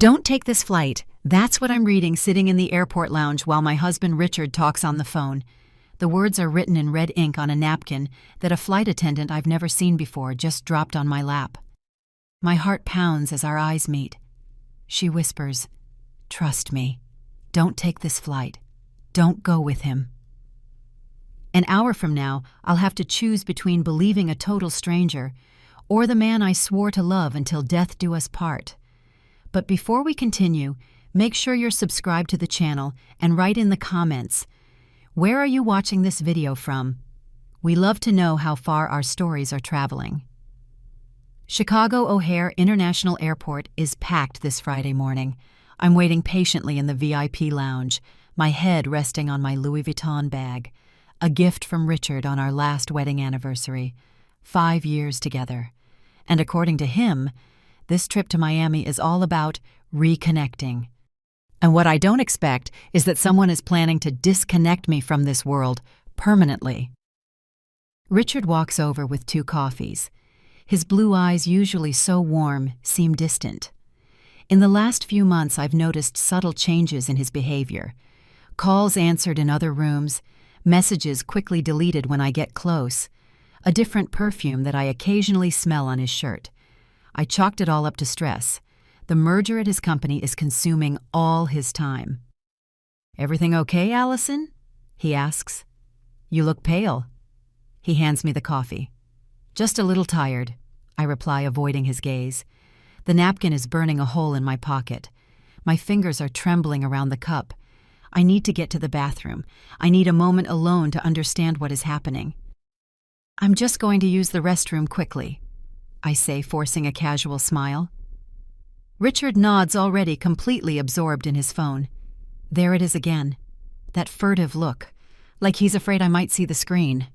Don't take this flight. That's what I'm reading sitting in the airport lounge while my husband Richard talks on the phone. The words are written in red ink on a napkin that a flight attendant I've never seen before just dropped on my lap. My heart pounds as our eyes meet. She whispers, "Trust me. Don't take this flight. Don't go with him." An hour from now, I'll have to choose between believing a total stranger or the man I swore to love until death do us part. But before we continue, make sure you're subscribed to the channel and write in the comments, where are you watching this video from? We love to know how far our stories are traveling. Chicago O'Hare International Airport is packed this Friday morning. I'm waiting patiently in the VIP lounge, my head resting on my Louis Vuitton bag, a gift from Richard on our last wedding anniversary, 5 years together. And according to him, this trip to Miami is all about reconnecting. And what I don't expect is that someone is planning to disconnect me from this world permanently. Richard walks over with 2 coffees. His blue eyes, usually so warm, seem distant. In the last few months, I've noticed subtle changes in his behavior. Calls answered in other rooms, messages quickly deleted when I get close, a different perfume that I occasionally smell on his shirt. I chalked it all up to stress. The merger at his company is consuming all his time. "Everything okay, Allison?" he asks. "You look pale." He hands me the coffee. "Just a little tired," I reply, avoiding his gaze. The napkin is burning a hole in my pocket. My fingers are trembling around the cup. I need to get to the bathroom. I need a moment alone to understand what is happening. "I'm just going to use the restroom quickly," I say, forcing a casual smile. Richard nods, already completely absorbed in his phone. There it is again, that furtive look, like he's afraid I might see the screen.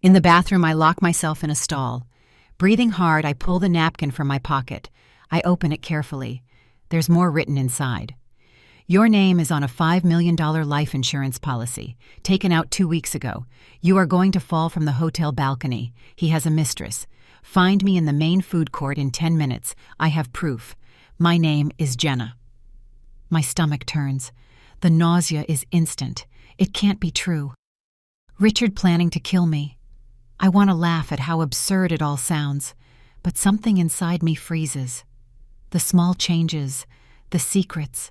In the bathroom, I lock myself in a stall. Breathing hard, I pull the napkin from my pocket. I open it carefully. There's more written inside. "Your name is on a $5 million life insurance policy, taken out 2 weeks ago. You are going to fall from the hotel balcony. He has a mistress. Find me in the main food court in 10 minutes. I have proof. My name is Jenna." My stomach turns. The nausea is instant. It can't be true. Richard planning to kill me. I want to laugh at how absurd it all sounds, but something inside me freezes. The small changes, the secrets,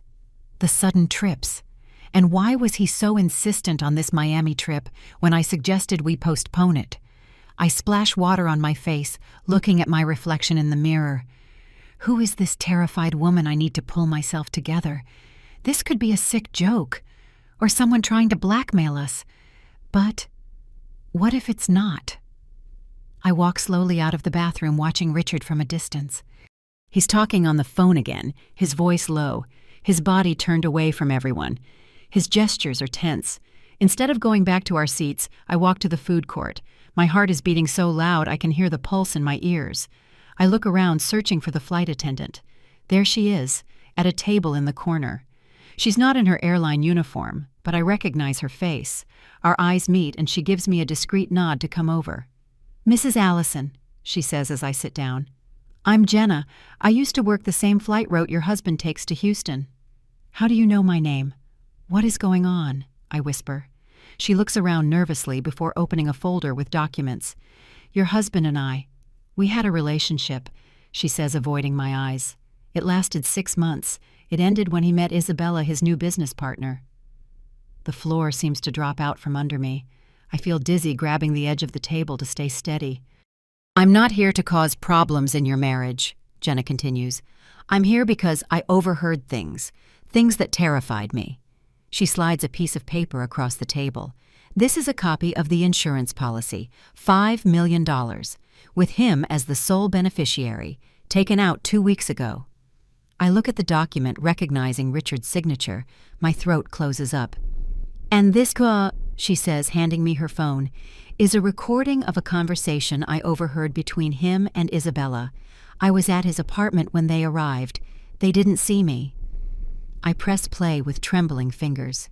the sudden trips. And why was he so insistent on this Miami trip when I suggested we postpone it? I splash water on my face, looking at my reflection in the mirror. Who is this terrified woman? I need to pull myself together. This could be a sick joke, or someone trying to blackmail us. But what if it's not? I walk slowly out of the bathroom, watching Richard from a distance. He's talking on the phone again, his voice low, his body turned away from everyone. His gestures are tense. Instead of going back to our seats, I walk to the food court. My heart is beating so loud I can hear the pulse in my ears. I look around, searching for the flight attendant. There she is, at a table in the corner. She's not in her airline uniform, but I recognize her face. Our eyes meet, and she gives me a discreet nod to come over. "Mrs. Allison," she says as I sit down. "I'm Jenna. I used to work the same flight route your husband takes to Houston." "How do you know my name?" "What is going on?" I whisper. She looks around nervously before opening a folder with documents. "Your husband and I, we had a relationship," she says, avoiding my eyes. "It lasted 6 months. It ended when he met Isabella, his new business partner." The floor seems to drop out from under me. I feel dizzy, grabbing the edge of the table to stay steady. "I'm not here to cause problems in your marriage," Jenna continues. "I'm here because I overheard things that terrified me." She slides a piece of paper across the table. "This is a copy of the insurance policy, $5 million, with him as the sole beneficiary, taken out 2 weeks ago." I look at the document, recognizing Richard's signature. My throat closes up. "And this," she says, handing me her phone, "is a recording of a conversation I overheard between him and Isabella. I was at his apartment when they arrived. They didn't see me." I press play with trembling fingers.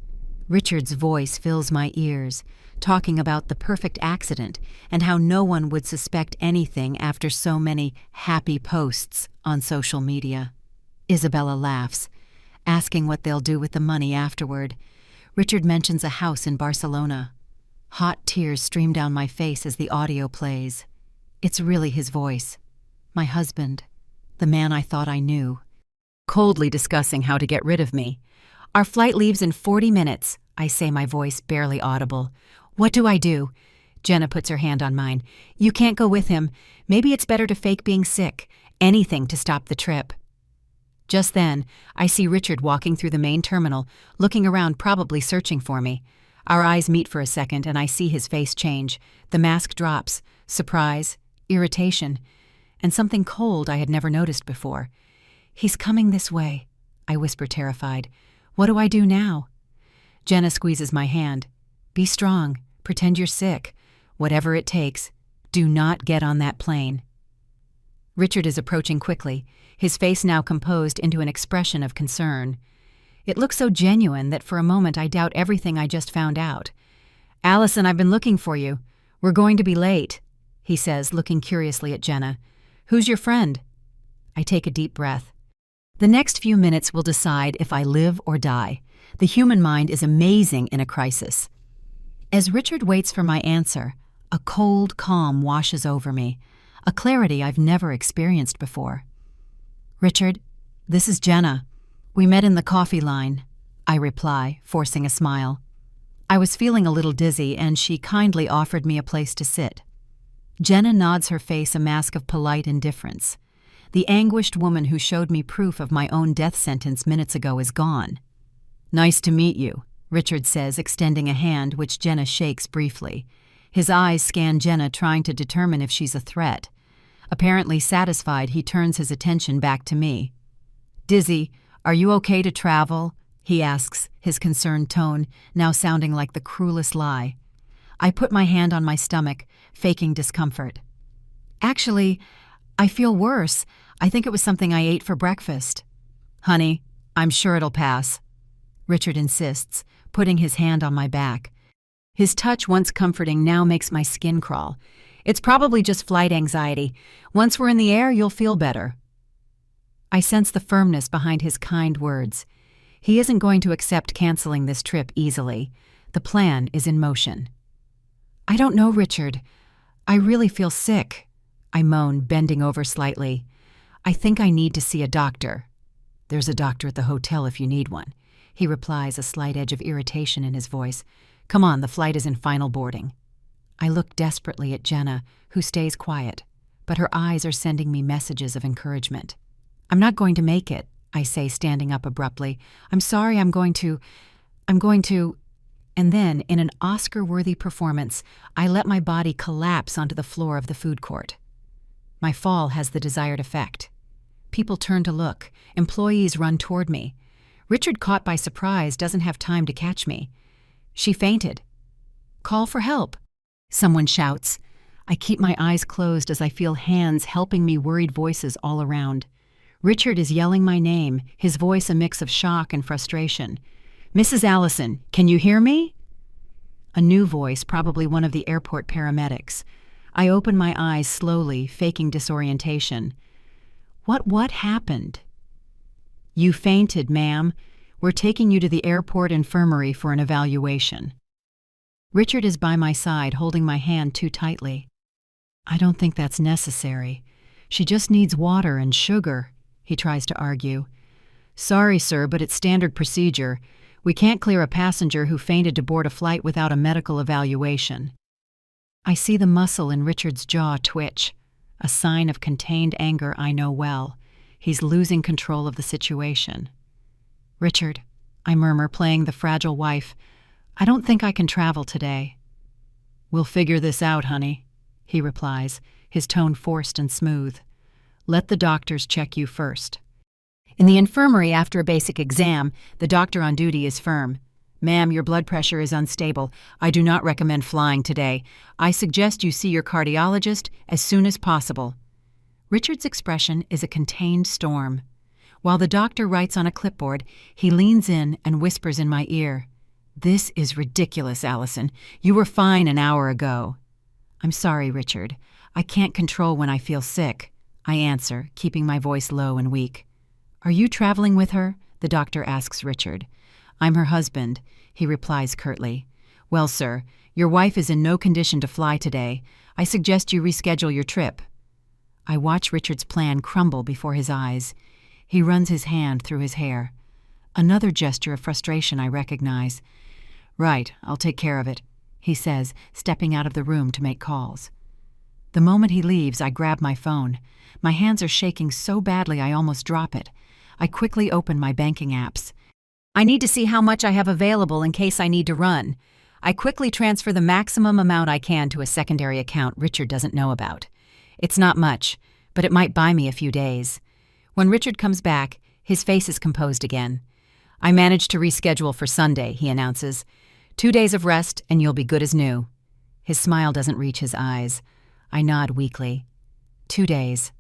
Richard's voice fills my ears, talking about the perfect accident and how no one would suspect anything after so many happy posts on social media. Isabella laughs, asking what they'll do with the money afterward. Richard mentions a house in Barcelona. Hot tears stream down my face as the audio plays. It's really his voice. My husband, the man I thought I knew, coldly discussing how to get rid of me. Our flight leaves in 40 minutes, I say, my voice barely audible. What do I do? Jenna puts her hand on mine. You can't go with him. Maybe it's better to fake being sick. Anything to stop the trip. Just then, I see Richard walking through the main terminal, looking around, probably searching for me. Our eyes meet for a second, and I see his face change. The mask drops. Surprise, irritation, and something cold I had never noticed before. He's coming this way, I whisper, terrified. What do I do now? Jenna squeezes my hand. Be strong. Pretend you're sick. Whatever it takes. Do not get on that plane. Richard is approaching quickly, his face now composed into an expression of concern. It looks so genuine that for a moment I doubt everything I just found out. Allison, I've been looking for you. We're going to be late, he says, looking curiously at Jenna. Who's your friend? I take a deep breath. The next few minutes will decide if I live or die. The human mind is amazing in a crisis. As Richard waits for my answer, a cold calm washes over me, a clarity I've never experienced before. Richard, this is Jenna. We met in the coffee line, I reply, forcing a smile. I was feeling a little dizzy, and she kindly offered me a place to sit. Jenna nods, her face a mask of polite indifference. The anguished woman who showed me proof of my own death sentence minutes ago is gone. Nice to meet you, Richard says, extending a hand which Jenna shakes briefly. His eyes scan Jenna, trying to determine if she's a threat. Apparently satisfied, he turns his attention back to me. Dizzy, are you okay to travel? He asks, his concerned tone now sounding like the cruelest lie. I put my hand on my stomach, faking discomfort. Actually, I feel worse. I think it was something I ate for breakfast. Honey, I'm sure it'll pass, Richard insists, putting his hand on my back. His touch, once comforting, now makes my skin crawl. It's probably just flight anxiety. Once we're in the air, you'll feel better. I sense the firmness behind his kind words. He isn't going to accept canceling this trip easily. The plan is in motion. I don't know, Richard. I really feel sick, I moan, bending over slightly. I think I need to see a doctor. There's a doctor at the hotel if you need one, he replies, a slight edge of irritation in his voice. Come on, the flight is in final boarding. I look desperately at Jenna, who stays quiet, but her eyes are sending me messages of encouragement. I'm not going to make it, I say, standing up abruptly. I'm sorry, I'm going to... And then, in an Oscar-worthy performance, I let my body collapse onto the floor of the food court. My fall has the desired effect. People turn to look. Employees run toward me. Richard, caught by surprise, doesn't have time to catch me. She fainted. Call for help, someone shouts. I keep my eyes closed as I feel hands helping me, worried voices all around. Richard is yelling my name, his voice a mix of shock and frustration. Mrs. Allison, can you hear me? A new voice, probably one of the airport paramedics. I open my eyes slowly, faking disorientation. What happened? You fainted, ma'am. We're taking you to the airport infirmary for an evaluation. Richard is by my side, holding my hand too tightly. I don't think that's necessary. She just needs water and sugar, he tries to argue. Sorry, sir, but it's standard procedure. We can't clear a passenger who fainted to board a flight without a medical evaluation. I see the muscle in Richard's jaw twitch, a sign of contained anger I know well. He's losing control of the situation. Richard, I murmur, playing the fragile wife, I don't think I can travel today. We'll figure this out, honey, he replies, his tone forced and smooth. Let the doctors check you first. In the infirmary, after a basic exam, the doctor on duty is firm. Ma'am, your blood pressure is unstable. I do not recommend flying today. I suggest you see your cardiologist as soon as possible. Richard's expression is a contained storm. While the doctor writes on a clipboard, he leans in and whispers in my ear, This is ridiculous, Allison. You were fine an hour ago. I'm sorry, Richard. I can't control when I feel sick, I answer, keeping my voice low and weak. "Are you traveling with her?" the doctor asks Richard. "I'm her husband," he replies curtly. "Well, sir, your wife is in no condition to fly today. I suggest you reschedule your trip." I watch Richard's plan crumble before his eyes. He runs his hand through his hair. Another gesture of frustration I recognize. "Right, I'll take care of it," he says, stepping out of the room to make calls. The moment he leaves, I grab my phone. My hands are shaking so badly I almost drop it. I quickly open my banking apps. I need to see how much I have available in case I need to run. I quickly transfer the maximum amount I can to a secondary account Richard doesn't know about. It's not much, but it might buy me a few days. When Richard comes back, his face is composed again. "I managed to reschedule for Sunday," he announces. "2 days of rest and you'll be good as new." His smile doesn't reach his eyes. I nod weakly. 2 days.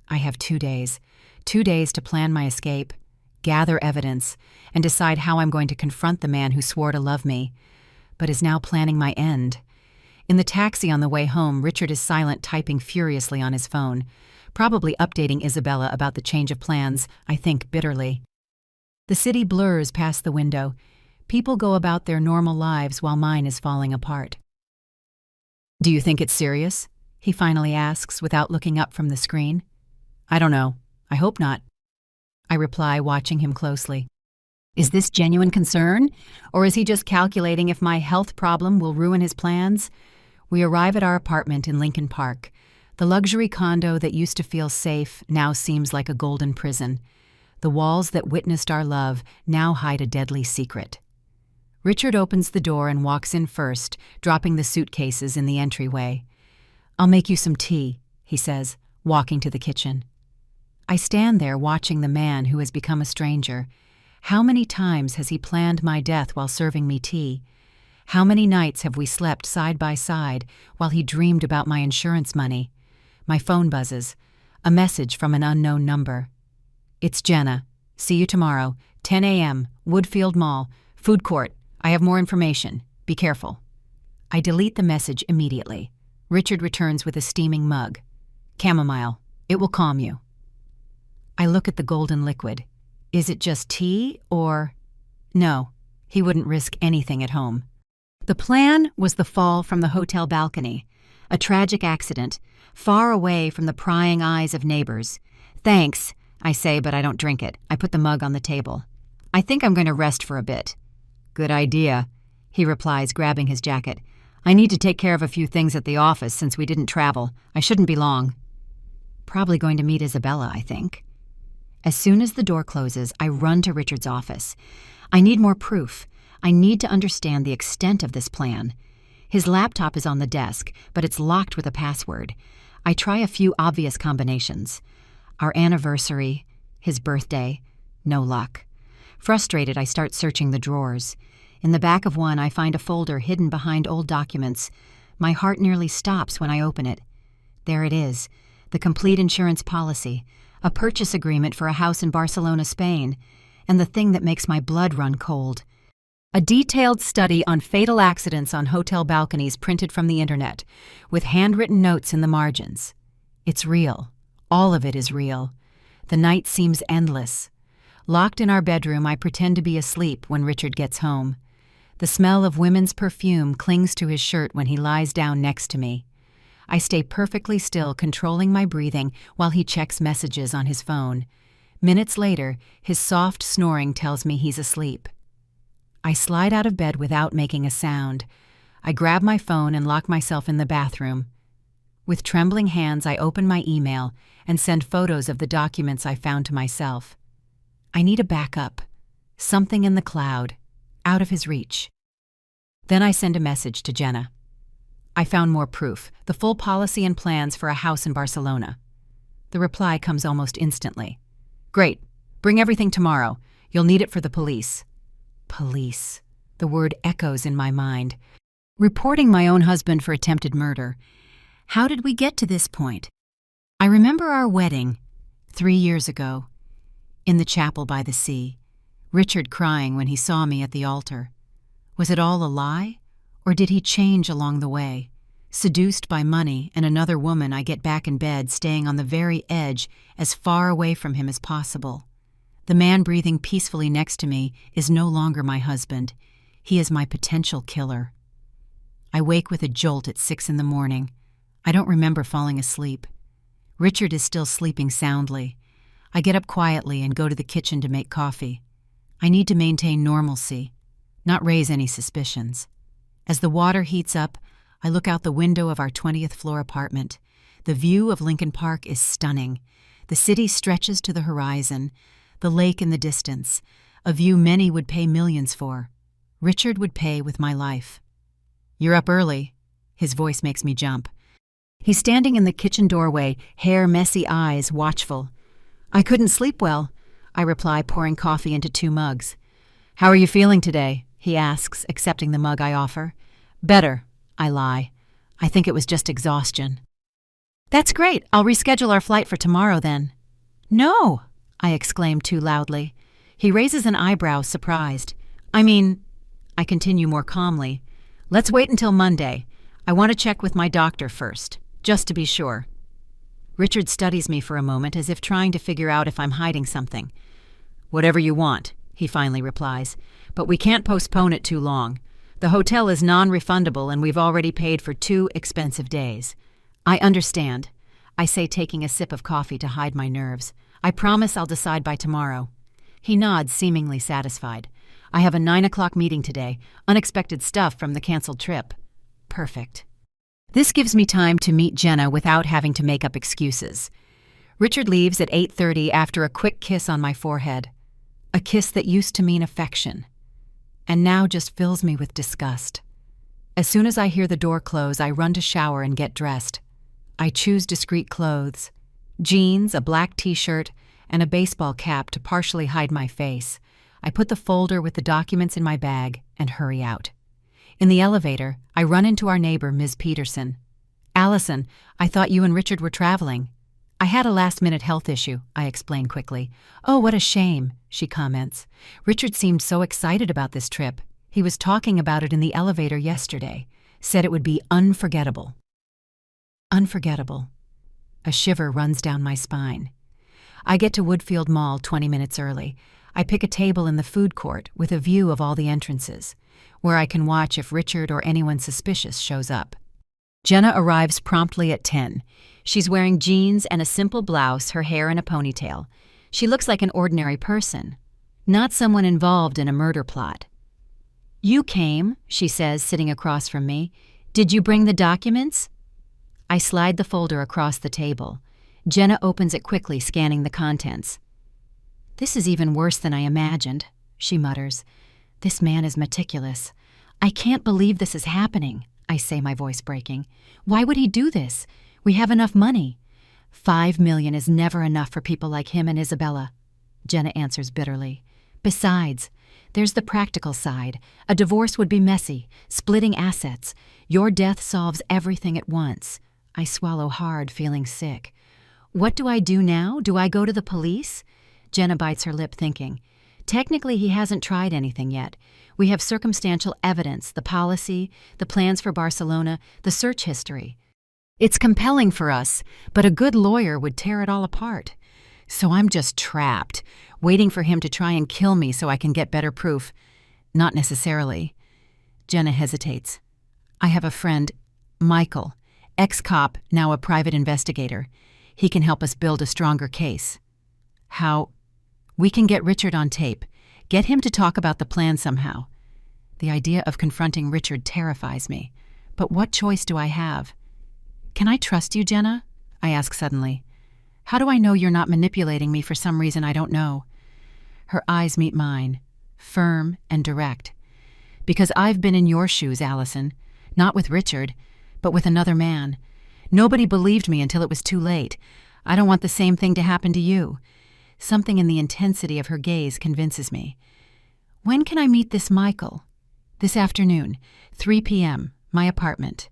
I have 2 days. 2 days to plan my escape, gather evidence, and decide how I'm going to confront the man who swore to love me, but is now planning my end. In the taxi on the way home, Richard is silent, typing furiously on his phone, probably updating Isabella about the change of plans, I think bitterly. The city blurs past the window. People go about their normal lives while mine is falling apart. "Do you think it's serious?" he finally asks without looking up from the screen. "I don't know. I hope not." I reply, watching him closely. Is this genuine concern, or is he just calculating if my health problem will ruin his plans? We arrive at our apartment in Lincoln Park. The luxury condo that used to feel safe now seems like a golden prison. The walls that witnessed our love now hide a deadly secret. Richard opens the door and walks in first, dropping the suitcases in the entryway. "I'll make you some tea," he says, walking to the kitchen. I stand there watching the man who has become a stranger. How many times has he planned my death while serving me tea? How many nights have we slept side by side while he dreamed about my insurance money? My phone buzzes. A message from an unknown number. "It's Jenna. See you tomorrow, 10 a.m., Woodfield Mall, food court. I have more information. Be careful." I delete the message immediately. Richard returns with a steaming mug. "Chamomile. It will calm you." I look at the golden liquid. Is it just tea, or... No, he wouldn't risk anything at home. The plan was the fall from the hotel balcony, a tragic accident, far away from the prying eyes of neighbors. "Thanks," I say, but I don't drink it. I put the mug on the table. "I think I'm going to rest for a bit." "Good idea," he replies, grabbing his jacket. "I need to take care of a few things at the office since we didn't travel. I shouldn't be long." Probably going to meet Isabella, I think. As soon as the door closes, I run to Richard's office. I need more proof. I need to understand the extent of this plan. His laptop is on the desk, but it's locked with a password. I try a few obvious combinations. Our anniversary, his birthday, no luck. Frustrated, I start searching the drawers. In the back of one, I find a folder hidden behind old documents. My heart nearly stops when I open it. There it is, the complete insurance policy, a purchase agreement for a house in Barcelona, Spain, and the thing that makes my blood run cold. A detailed study on fatal accidents on hotel balconies printed from the internet, with handwritten notes in the margins. It's real. All of it is real. The night seems endless. Locked in our bedroom, I pretend to be asleep when Richard gets home. The smell of women's perfume clings to his shirt when he lies down next to me. I stay perfectly still, controlling my breathing while he checks messages on his phone. Minutes later, his soft snoring tells me he's asleep. I slide out of bed without making a sound. I grab my phone and lock myself in the bathroom. With trembling hands, I open my email and send photos of the documents I found to myself. I need a backup, something in the cloud, out of his reach. Then I send a message to Jenna. I found more proof, the full policy and plans for a house in Barcelona. The reply comes almost instantly. "Great. Bring everything tomorrow. You'll need it for the police." Police. The word echoes in my mind. Reporting my own husband for attempted murder. How did we get to this point? I remember our wedding, 3 years ago, in the chapel by the sea, Richard crying when he saw me at the altar. Was it all a lie? Or did he change along the way? Seduced by money and another woman, I get back in bed, staying on the very edge, as far away from him as possible. The man breathing peacefully next to me is no longer my husband. He is my potential killer. I wake with a jolt at 6 in the morning. I don't remember falling asleep. Richard is still sleeping soundly. I get up quietly and go to the kitchen to make coffee. I need to maintain normalcy, not raise any suspicions. As the water heats up, I look out the window of our 20th floor apartment. The view of Lincoln Park is stunning. The city stretches to the horizon, the lake in the distance, a view many would pay millions for. Richard would pay with my life. "You're up early." His voice makes me jump. He's standing in the kitchen doorway, hair, messy eyes, watchful. "I couldn't sleep well," I reply, pouring coffee into 2 mugs. "How are you feeling today?" he asks, accepting the mug I offer. "Better," I lie. "I think it was just exhaustion." "That's great. I'll reschedule our flight for tomorrow then." "No," I exclaim too loudly. He raises an eyebrow, surprised. I continue more calmly. "Let's wait until Monday. I want to check with my doctor first, just to be sure." Richard studies me for a moment as if trying to figure out if I'm hiding something. "Whatever you want," he finally replies, "but we can't postpone it too long. The hotel is non-refundable and we've already paid for 2 expensive days." "I understand," I say, taking a sip of coffee to hide my nerves. "I promise I'll decide by tomorrow." He nods, seemingly satisfied. "I have a 9 o'clock meeting today, unexpected stuff from the canceled trip." Perfect. This gives me time to meet Jenna without having to make up excuses. Richard leaves at 8:30 after a quick kiss on my forehead. A kiss that used to mean affection, and now just fills me with disgust. As soon as I hear the door close, I run to shower and get dressed. I choose discreet clothes: jeans, a black t-shirt, and a baseball cap to partially hide my face. I put the folder with the documents in my bag and hurry out. In the elevator, I run into our neighbor, Ms. Peterson. "Allison, I thought you and Richard were traveling." "I had a last-minute health issue," I explain quickly. "Oh, what a shame," she comments. "Richard seemed so excited about this trip. He was talking about it in the elevator yesterday. Said it would be unforgettable." Unforgettable. A shiver runs down my spine. I get to Woodfield Mall 20 minutes early. I pick a table in the food court with a view of all the entrances, where I can watch if Richard or anyone suspicious shows up. Jenna arrives promptly at 10. She's wearing jeans and a simple blouse, her hair in a ponytail. She looks like an ordinary person, not someone involved in a murder plot. "You came," she says, sitting across from me. "Did you bring the documents?" I slide the folder across the table. Jenna opens it quickly, scanning the contents. "This is even worse than I imagined," she mutters. "This man is meticulous. I can't believe this is happening," I say, my voice breaking. "Why would he do this? We have enough money." $5 million is never enough for people like him and Isabella," Jenna answers bitterly. "Besides, there's the practical side. A divorce would be messy, splitting assets. Your death solves everything at once." I swallow hard, feeling sick. "What do I do now? Do I go to the police?" Jenna bites her lip, thinking. "Technically, he hasn't tried anything yet. We have circumstantial evidence, the policy, the plans for Barcelona, the search history. It's compelling for us, but a good lawyer would tear it all apart. So I'm just trapped, waiting for him to try and kill me so I can get better proof." "Not necessarily." Jenna hesitates. "I have a friend, Michael, ex-cop, now a private investigator. He can help us build a stronger case." "How?" "We can get Richard on tape. Get him to talk about the plan somehow." The idea of confronting Richard terrifies me. But what choice do I have? "Can I trust you, Jenna?" I ask suddenly. "How do I know you're not manipulating me for some reason I don't know?" Her eyes meet mine, firm and direct. "Because I've been in your shoes, Allison. Not with Richard, but with another man. Nobody believed me until it was too late. I don't want the same thing to happen to you." Something in the intensity of her gaze convinces me. "When can I meet this Michael?" "This afternoon, 3 p.m., my apartment."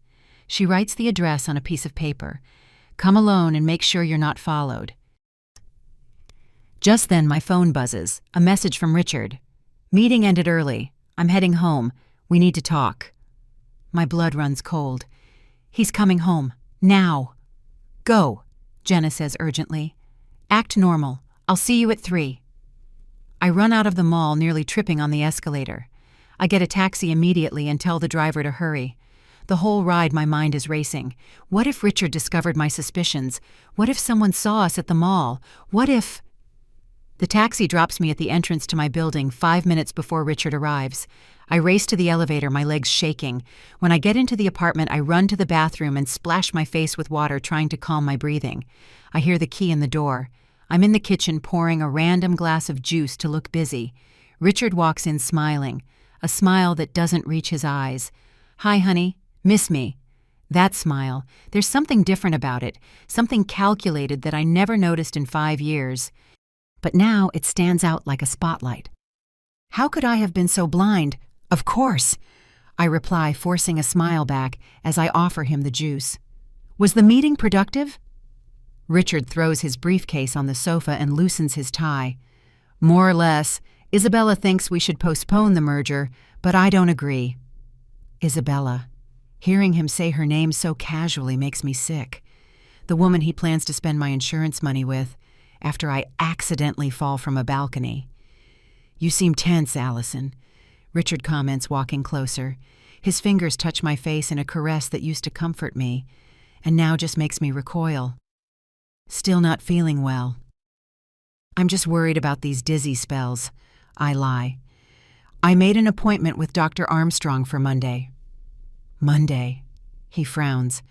She writes the address on a piece of paper. "Come alone and make sure you're not followed." Just then my phone buzzes, a message from Richard. "Meeting ended early. I'm heading home. We need to talk." My blood runs cold. "He's coming home. Now." "Go," Jenna says urgently. "Act normal. I'll see you at 3." I run out of the mall, nearly tripping on the escalator. I get a taxi immediately and tell the driver to hurry. The whole ride my mind is racing. What if Richard discovered my suspicions? What if someone saw us at the mall? What if... The taxi drops me at the entrance to my building 5 minutes before Richard arrives. I race to the elevator, my legs shaking. When I get into the apartment, I run to the bathroom and splash my face with water, trying to calm my breathing. I hear the key in the door. I'm in the kitchen pouring a random glass of juice to look busy. Richard walks in smiling, a smile that doesn't reach his eyes. "Hi, honey. Miss me?" That smile, there's something different about it, something calculated that I never noticed in 5 years. But now it stands out like a spotlight. How could I have been so blind? Of course, I reply, forcing a smile back as I offer him the juice. Was the meeting productive? Richard throws his briefcase on the sofa and loosens his tie. More or less. Isabella thinks we should postpone the merger, but I don't agree. Isabella. Hearing him say her name so casually makes me sick. The woman he plans to spend my insurance money with, after I accidentally fall from a balcony. You seem tense, Allison, Richard comments, walking closer. His fingers touch my face in a caress that used to comfort me, and now just makes me recoil. Still not feeling well. I'm just worried about these dizzy spells. I lie. I made an appointment with Dr. Armstrong for Monday. Monday. He frowns.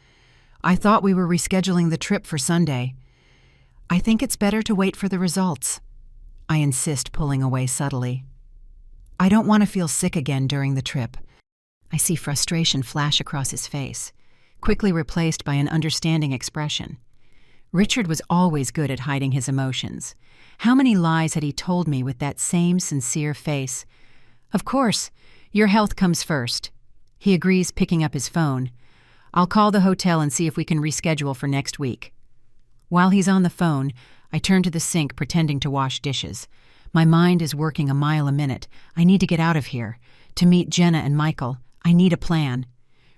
I thought we were rescheduling the trip for Sunday. I think it's better to wait for the results. I insist, pulling away subtly. I don't want to feel sick again during the trip. I see frustration flash across his face, quickly replaced by an understanding expression. Richard was always good at hiding his emotions. How many lies had he told me with that same sincere face? Of course, your health comes first. He agrees, picking up his phone. I'll call the hotel and see if we can reschedule for next week. While he's on the phone, I turn to the sink, pretending to wash dishes. My mind is working a mile a minute. I need to get out of here. To meet Jenna and Michael, I need a plan.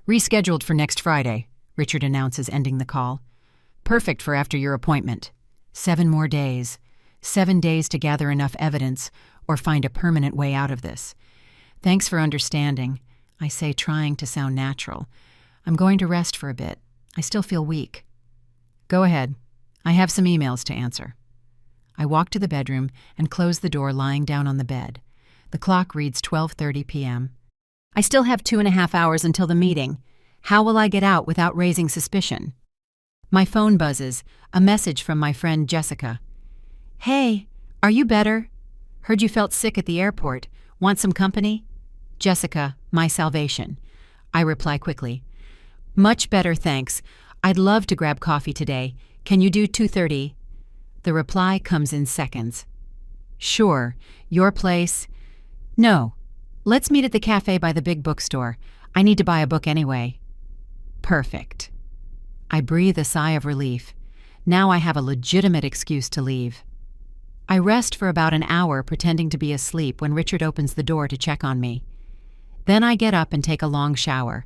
Rescheduled for next Friday, Richard announces, ending the call. Perfect for after your appointment. 7 more days. 7 days to gather enough evidence or find a permanent way out of this. Thanks for understanding, I say, trying to sound natural. I'm going to rest for a bit. I still feel weak. Go ahead. I have some emails to answer. I walk to the bedroom and close the door, lying down on the bed. The clock reads 12:30 p.m. I still have 2.5 hours until the meeting. How will I get out without raising suspicion? My phone buzzes, a message from my friend Jessica. Hey, are you better? Heard you felt sick at the airport. Want some company? Jessica, my salvation. I reply quickly. Much better, thanks. I'd love to grab coffee today. Can you do 2:30? The reply comes in seconds. Sure. Your place? No. Let's meet at the cafe by the big bookstore. I need to buy a book anyway. Perfect. I breathe a sigh of relief. Now I have a legitimate excuse to leave. I rest for about an hour, pretending to be asleep, when Richard opens the door to check on me. Then I get up and take a long shower.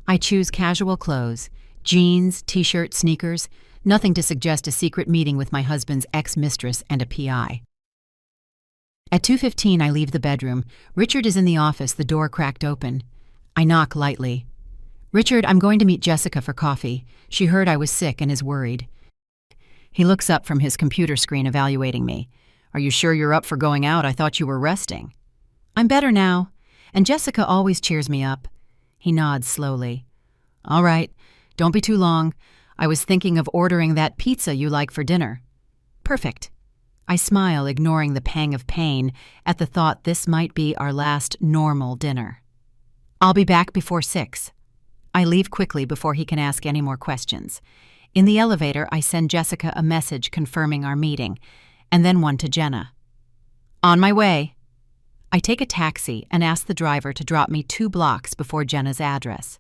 I choose casual clothes, jeans, t-shirt, sneakers, nothing to suggest a secret meeting with my husband's ex-mistress and a PI. At 2:15, I leave the bedroom. Richard is in the office, the door cracked open. I knock lightly. Richard, I'm going to meet Jessica for coffee. She heard I was sick and is worried. He looks up from his computer screen, evaluating me. Are you sure you're up for going out? I thought you were resting. I'm better now, and Jessica always cheers me up. He nods slowly. All right, don't be too long. I was thinking of ordering that pizza you like for dinner. Perfect. I smile, ignoring the pang of pain at the thought this might be our last normal dinner. I'll be back before 6. I leave quickly before he can ask any more questions. In the elevator, I send Jessica a message confirming our meeting, and then one to Jenna. On my way. I take a taxi and ask the driver to drop me 2 blocks before Jenna's address.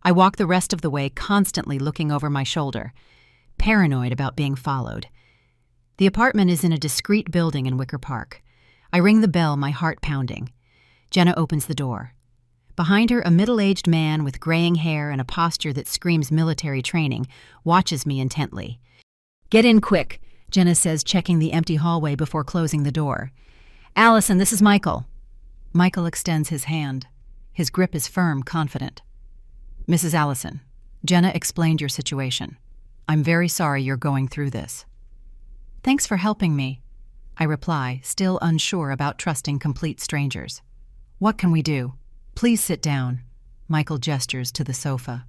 I walk the rest of the way, constantly looking over my shoulder, paranoid about being followed. The apartment is in a discreet building in Wicker Park. I ring the bell, my heart pounding. Jenna opens the door. Behind her, a middle-aged man with graying hair and a posture that screams military training watches me intently. Get in quick, Jenna says, checking the empty hallway before closing the door. Allison, this is Michael. Michael extends his hand. His grip is firm, confident. Mrs. Allison, Jenna explained your situation. I'm very sorry you're going through this. Thanks for helping me, I reply, still unsure about trusting complete strangers. What can we do? Please sit down. Michael gestures to the sofa.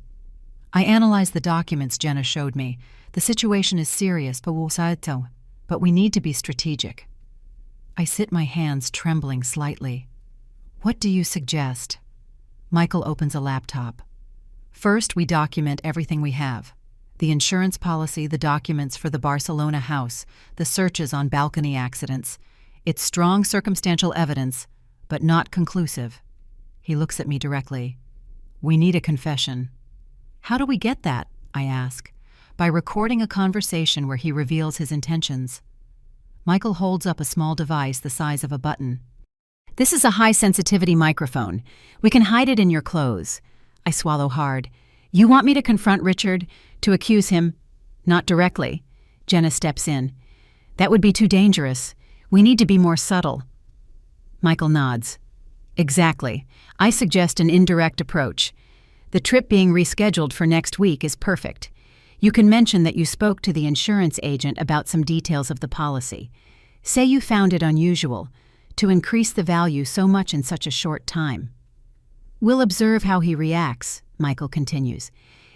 I analyze the documents Jenna showed me. The situation is serious, but we need to be strategic. I sit my hands trembling slightly. What do you suggest? Michael opens a laptop. First, we document everything we have. The insurance policy, the documents for the Barcelona house, the searches on balcony accidents. It's strong circumstantial evidence, but not conclusive. He looks at me directly. We need a confession. How do we get that? I ask. By recording a conversation where he reveals his intentions. Michael holds up a small device the size of a button. This is a high-sensitivity microphone. We can hide it in your clothes. I swallow hard. You want me to confront Richard? To accuse him? Not directly. Jenna steps in. That would be too dangerous. We need to be more subtle. Michael nods. Exactly. I suggest an indirect approach. The trip being rescheduled for next week is perfect. You can mention that you spoke to the insurance agent about some details of the policy. Say you found it unusual to increase the value so much in such a short time. We'll observe how he reacts, Michael continues.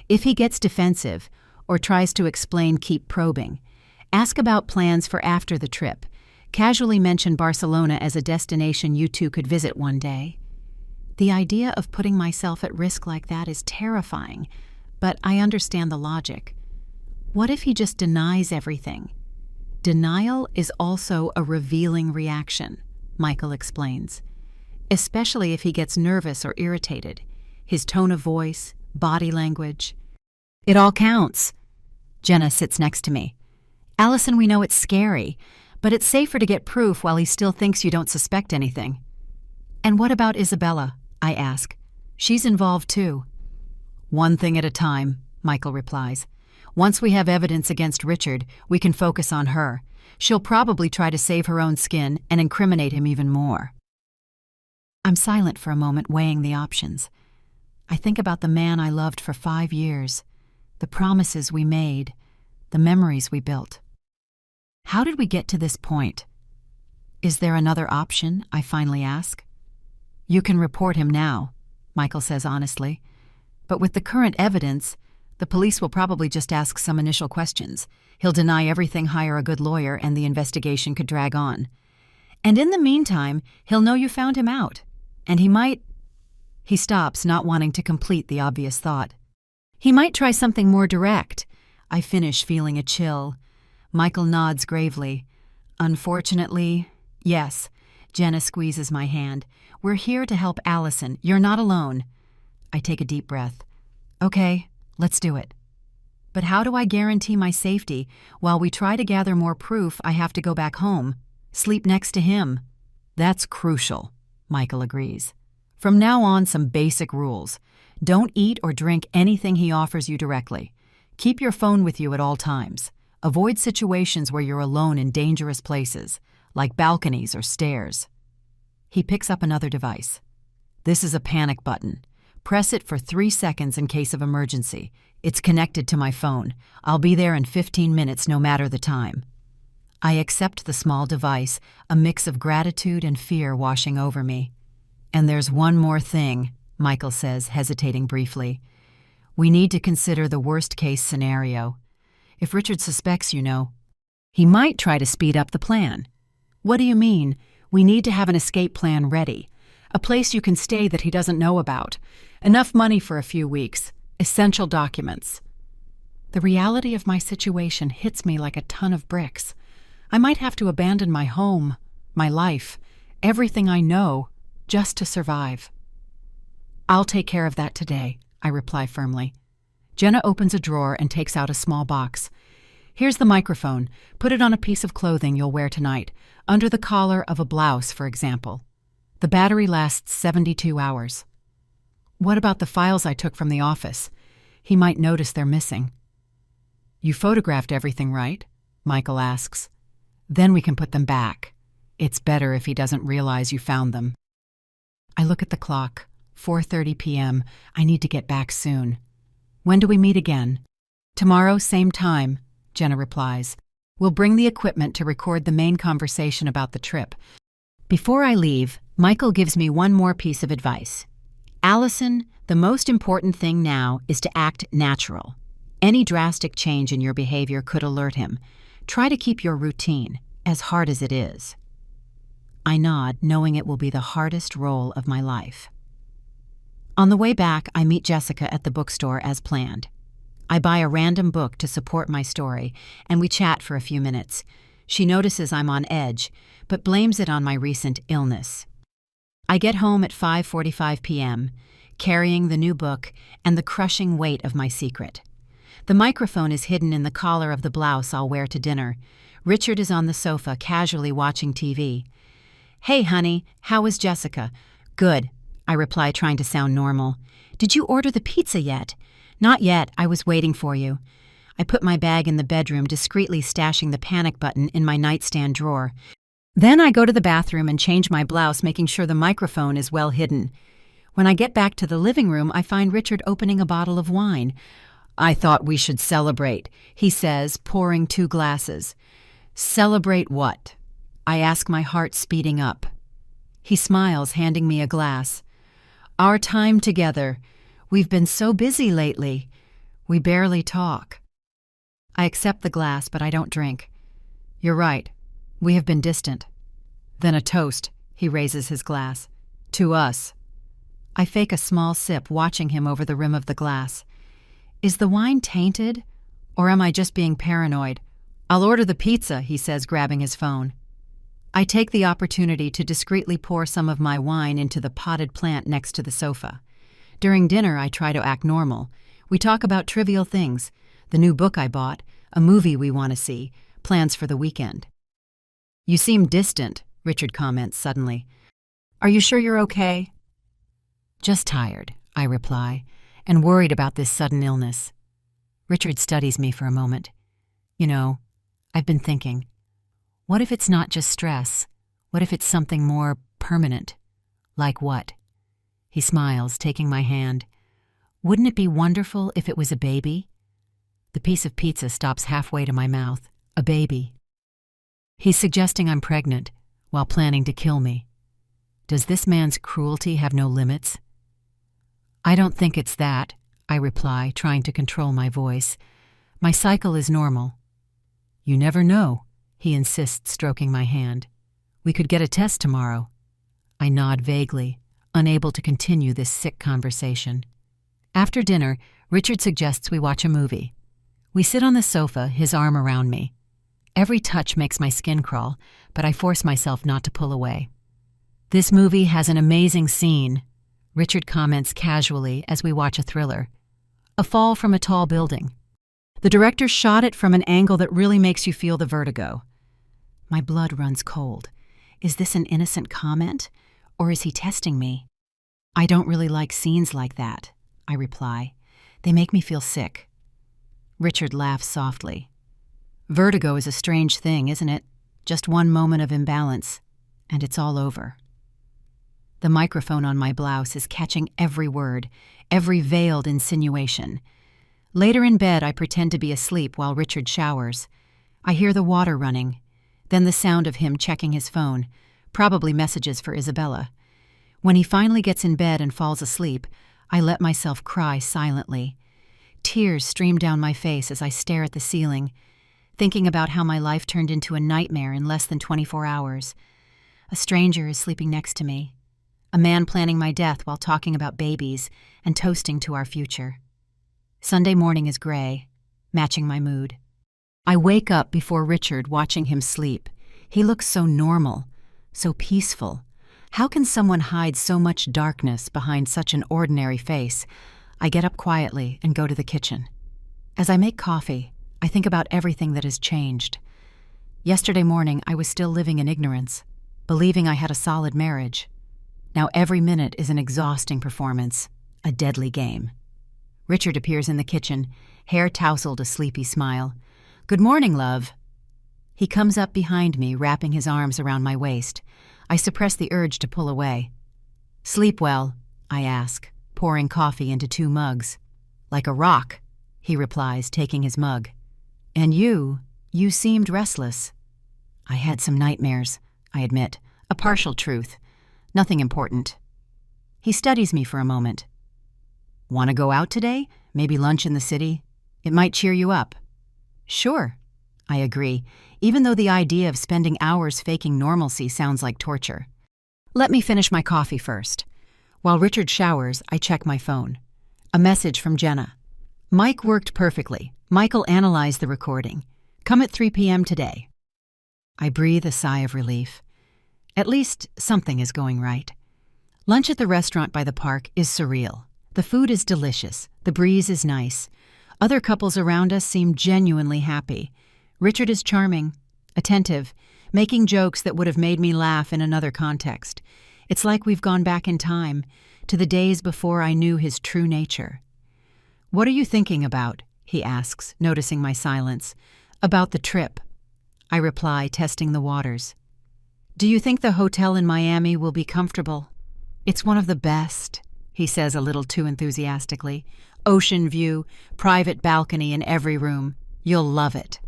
If he gets defensive or tries to explain, keep probing. Ask about plans for after the trip. Casually mention Barcelona as a destination you two could visit one day. The idea of putting myself at risk like that is terrifying, but I understand the logic. What if he just denies everything? Denial is also a revealing reaction, Michael explains, especially if he gets nervous or irritated. His tone of voice, body language. It all counts. Jenna sits next to me. Allison, we know it's scary, but it's safer to get proof while he still thinks you don't suspect anything. And what about Isabella? I ask. She's involved too. One thing at a time, Michael replies. Once we have evidence against Richard, we can focus on her. She'll probably try to save her own skin and incriminate him even more. I'm silent for a moment, weighing the options. I think about the man I loved for 5 years, the promises we made, the memories we built. How did we get to this point? Is there another option? I finally ask. You can report him now, Michael says honestly. But with the current evidence, the police will probably just ask some initial questions. He'll deny everything, hire a good lawyer, and the investigation could drag on. And in the meantime, he'll know you found him out. And he might... He stops, not wanting to complete the obvious thought. He might try something more direct. I finish, feeling a chill. Michael nods gravely. Unfortunately, yes. Jenna squeezes my hand. We're here to help Allison. You're not alone. I take a deep breath. Okay, let's do it. But how do I guarantee my safety? While we try to gather more proof, I have to go back home. Sleep next to him. That's crucial, Michael agrees. From now on, some basic rules. Don't eat or drink anything he offers you directly. Keep your phone with you at all times. Avoid situations where you're alone in dangerous places, like balconies or stairs. He picks up another device. This is a panic button. Press it for 3 seconds in case of emergency. It's connected to my phone. I'll be there in 15 minutes no matter the time. I accept the small device, a mix of gratitude and fear washing over me. And there's one more thing, Michael says, hesitating briefly. We need to consider the worst-case scenario. If Richard suspects, he might try to speed up the plan. What do you mean? We need to have an escape plan ready. A place you can stay that he doesn't know about. Enough money for a few weeks. Essential documents. The reality of my situation hits me like a ton of bricks. I might have to abandon my home, my life, everything I know, just to survive. I'll take care of that today, I reply firmly. Jenna opens a drawer and takes out a small box. Here's the microphone. Put it on a piece of clothing you'll wear tonight, under the collar of a blouse, for example. The battery lasts 72 hours. What about the files I took from the office? He might notice they're missing. You photographed everything, right? Michael asks. Then we can put them back. It's better if he doesn't realize you found them. I look at the clock. 4:30 p.m. I need to get back soon. When do we meet again? Tomorrow, same time, Jenna replies. We'll bring the equipment to record the main conversation about the trip. Before I leave, Michael gives me one more piece of advice. Allison, the most important thing now is to act natural. Any drastic change in your behavior could alert him. Try to keep your routine, as hard as it is. I nod, knowing it will be the hardest role of my life. On the way back, I meet Jessica at the bookstore as planned. I buy a random book to support my story, and we chat for a few minutes. She notices I'm on edge, but blames it on my recent illness. I get home at 5:45 p.m., carrying the new book and the crushing weight of my secret. The microphone is hidden in the collar of the blouse I'll wear to dinner. Richard is on the sofa, casually watching TV. Hey, honey, how is Jessica? Good, I reply, trying to sound normal. Did you order the pizza yet? Not yet, I was waiting for you. I put my bag in the bedroom, discreetly stashing the panic button in my nightstand drawer. Then I go to the bathroom and change my blouse, making sure the microphone is well hidden. When I get back to the living room, I find Richard opening a bottle of wine. I thought we should celebrate, he says, pouring 2 glasses. Celebrate what? I ask, my heart speeding up. He smiles, handing me a glass. Our time together. We've been so busy lately. We barely talk. I accept the glass, but I don't drink. You're right. We have been distant. Then a toast. He raises his glass. To us. I fake a small sip, watching him over the rim of the glass. Is the wine tainted? Or am I just being paranoid? I'll order the pizza, he says, grabbing his phone. I take the opportunity to discreetly pour some of my wine into the potted plant next to the sofa. During dinner, I try to act normal. We talk about trivial things, the new book I bought, a movie we want to see, plans for the weekend. You seem distant, Richard comments suddenly. Are you sure you're okay? Just tired, I reply, and worried about this sudden illness. Richard studies me for a moment. You know, I've been thinking, what if it's not just stress? What if it's something more permanent? Like what? He smiles, taking my hand. Wouldn't it be wonderful if it was a baby? The piece of pizza stops halfway to my mouth. A baby. He's suggesting I'm pregnant, while planning to kill me. Does this man's cruelty have no limits? I don't think it's that, I reply, trying to control my voice. My cycle is normal. You never know, he insists, stroking my hand. We could get a test tomorrow. I nod vaguely, unable to continue this sick conversation. After dinner, Richard suggests we watch a movie. We sit on the sofa, his arm around me. Every touch makes my skin crawl, but I force myself not to pull away. This movie has an amazing scene, Richard comments casually as we watch a thriller. A fall from a tall building. The director shot it from an angle that really makes you feel the vertigo. My blood runs cold. Is this an innocent comment, or is he testing me? I don't really like scenes like that, I reply. They make me feel sick. Richard laughs softly. Vertigo is a strange thing, isn't it? Just one moment of imbalance, and it's all over. The microphone on my blouse is catching every word, every veiled insinuation. Later in bed, I pretend to be asleep while Richard showers. I hear the water running, then the sound of him checking his phone, probably messages for Isabella. When he finally gets in bed and falls asleep, I let myself cry silently. Tears stream down my face as I stare at the ceiling, thinking about how my life turned into a nightmare in less than 24 hours. A stranger is sleeping next to me. A man planning my death while talking about babies and toasting to our future. Sunday morning is gray, matching my mood. I wake up before Richard, watching him sleep. He looks so normal, so peaceful. How can someone hide so much darkness behind such an ordinary face? I get up quietly and go to the kitchen. As I make coffee, I think about everything that has changed. Yesterday morning, I was still living in ignorance, believing I had a solid marriage. Now every minute is an exhausting performance, a deadly game. Richard appears in the kitchen, hair tousled, a sleepy smile. Good morning, love. He comes up behind me, wrapping his arms around my waist. I suppress the urge to pull away. "Sleep well?" I ask, pouring coffee into 2 mugs. "Like a rock," he replies, taking his mug. "And you seemed restless." "I had some nightmares," I admit, a partial truth. Nothing important. He studies me for a moment. "Want to go out today? Maybe lunch in the city? It might cheer you up." "Sure," I agree, even though the idea of spending hours faking normalcy sounds like torture. Let me finish my coffee first. While Richard showers, I check my phone. A message from Jenna. "Mike worked perfectly. Michael analyzed the recording. Come at 3 p.m. today." I breathe a sigh of relief. At least something is going right. Lunch at the restaurant by the park is surreal. The food is delicious. The breeze is nice. Other couples around us seem genuinely happy. Richard is charming, attentive, making jokes that would have made me laugh in another context. It's like we've gone back in time, to the days before I knew his true nature. "What are you thinking about?" he asks, noticing my silence. "About the trip," I reply, testing the waters. "Do you think the hotel in Miami will be comfortable?" "It's one of the best," he says a little too enthusiastically. "Ocean view, private balcony in every room. You'll love it."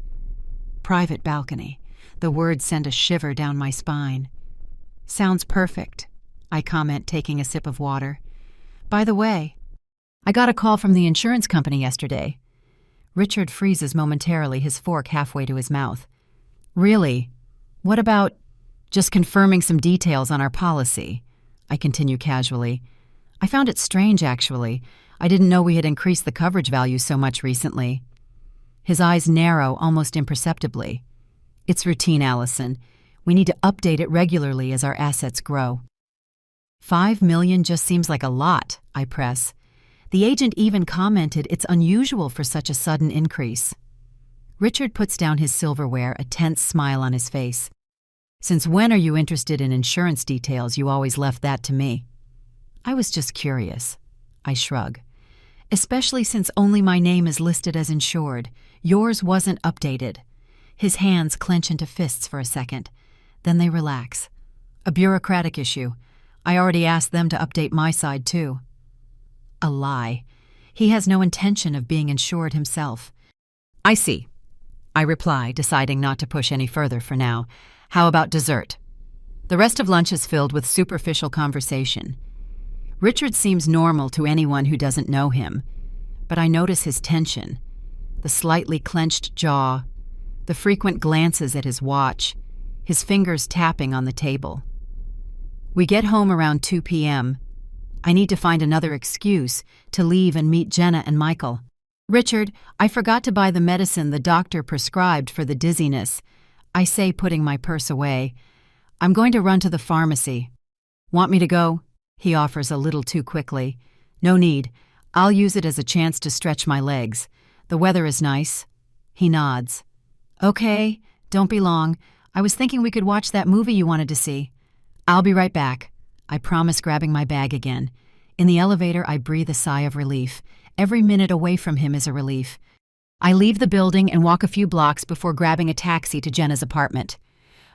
Private balcony. The words send a shiver down my spine. "Sounds perfect," I comment, taking a sip of water. "By the way, I got a call from the insurance company yesterday." Richard freezes momentarily, his fork halfway to his mouth. "Really? What about just confirming some details on our policy?" I continue casually. "I found it strange, actually. I didn't know we had increased the coverage value so much recently." His eyes narrow almost imperceptibly. "It's routine, Allison. We need to update it regularly as our assets grow." $5 million just seems like a lot, I press. The agent even commented it's unusual for such a sudden increase. Richard puts down his silverware, a tense smile on his face. "Since when are you interested in insurance details? You always left that to me." "I was just curious." I shrug. "Especially since only my name is listed as insured. Yours wasn't updated." His hands clench into fists for a second. Then they relax. "A bureaucratic issue. I already asked them to update my side, too." A lie. He has no intention of being insured himself. "I see," I reply, deciding not to push any further for now. "How about dessert?" The rest of lunch is filled with superficial conversation. Richard seems normal to anyone who doesn't know him, but I notice his tension, the slightly clenched jaw, the frequent glances at his watch, his fingers tapping on the table. We get home around 2 p.m. I need to find another excuse to leave and meet Jenna and Michael. "Richard, I forgot to buy the medicine the doctor prescribed for the dizziness," I say, putting my purse away. "I'm going to run to the pharmacy." "Want me to go?" he offers a little too quickly. "No need. I'll use it as a chance to stretch my legs. The weather is nice." He nods. "Okay, don't be long. I was thinking we could watch that movie you wanted to see." "I'll be right back," I promise, grabbing my bag again. In the elevator, I breathe a sigh of relief. Every minute away from him is a relief. I leave the building and walk a few blocks before grabbing a taxi to Jenna's apartment.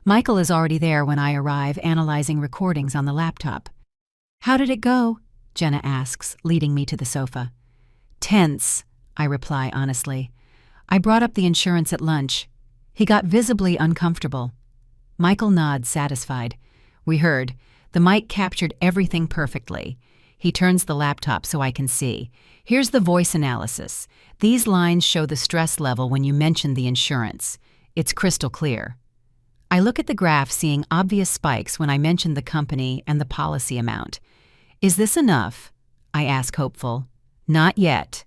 Michael is already there when I arrive, analyzing recordings on the laptop. "How did it go?" Jenna asks, leading me to the sofa. "Tense," I reply honestly. "I brought up the insurance at lunch. He got visibly uncomfortable." Michael nods, satisfied. "We heard. The mic captured everything perfectly." He turns the laptop so I can see. "Here's the voice analysis. These lines show the stress level when you mention the insurance. It's crystal clear." I look at the graph, seeing obvious spikes when I mention the company and the policy amount. "Is this enough?" I ask, hopeful. "Not yet."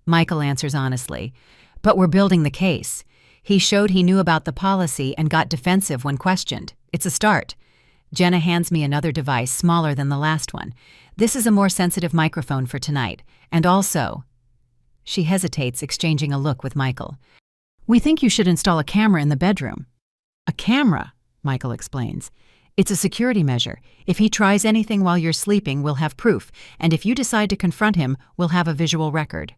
Michael answers honestly. "But we're building the case. He showed he knew about the policy and got defensive when questioned. It's a start." Jenna hands me another device, smaller than the last one. "This is a more sensitive microphone for tonight. And also—" She hesitates, exchanging a look with Michael. "We think you should install a camera in the bedroom." "A camera?" Michael explains. "It's a security measure. If he tries anything while you're sleeping, we'll have proof. And if you decide to confront him, we'll have a visual record."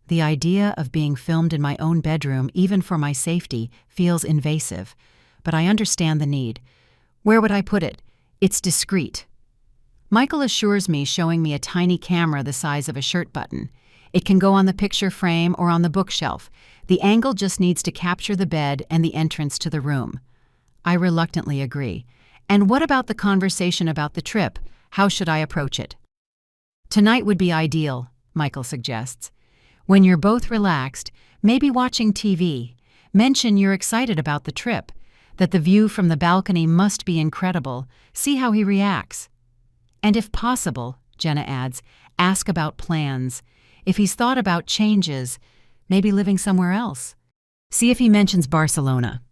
The idea of being filmed in my own bedroom, even for my safety, feels invasive. But I understand the need. Where would I put it? It's discreet. Michael assures me, showing me a tiny camera the size of a shirt button. It can go on the picture frame or on the bookshelf. The angle just needs to capture the bed and the entrance to the room. I reluctantly agree. And what about the conversation about the trip? How should I approach it? Tonight would be ideal, Michael suggests. When you're both relaxed, maybe watching TV, mention you're excited about the trip, that the view from the balcony must be incredible. See how he reacts. And if possible, Jenna adds, ask about plans. If he's thought about changes, maybe living somewhere else. See if he mentions Barcelona.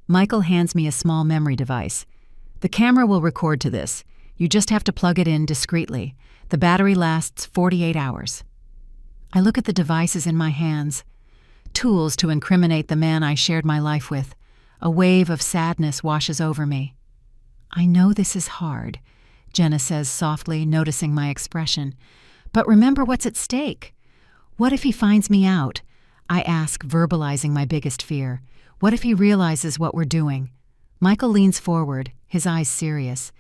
Michael hands me a small memory device. The camera will record to this. You just have to plug it in discreetly. The battery lasts 48 hours. I look at the devices in my hands. Tools to incriminate the man I shared my life with. A wave of sadness washes over me. I know this is hard, Jenna says softly, noticing my expression. But remember what's at stake. What if he finds me out? I ask, verbalizing my biggest fear. What if he realizes what we're doing? Michael leans forward, his eyes serious.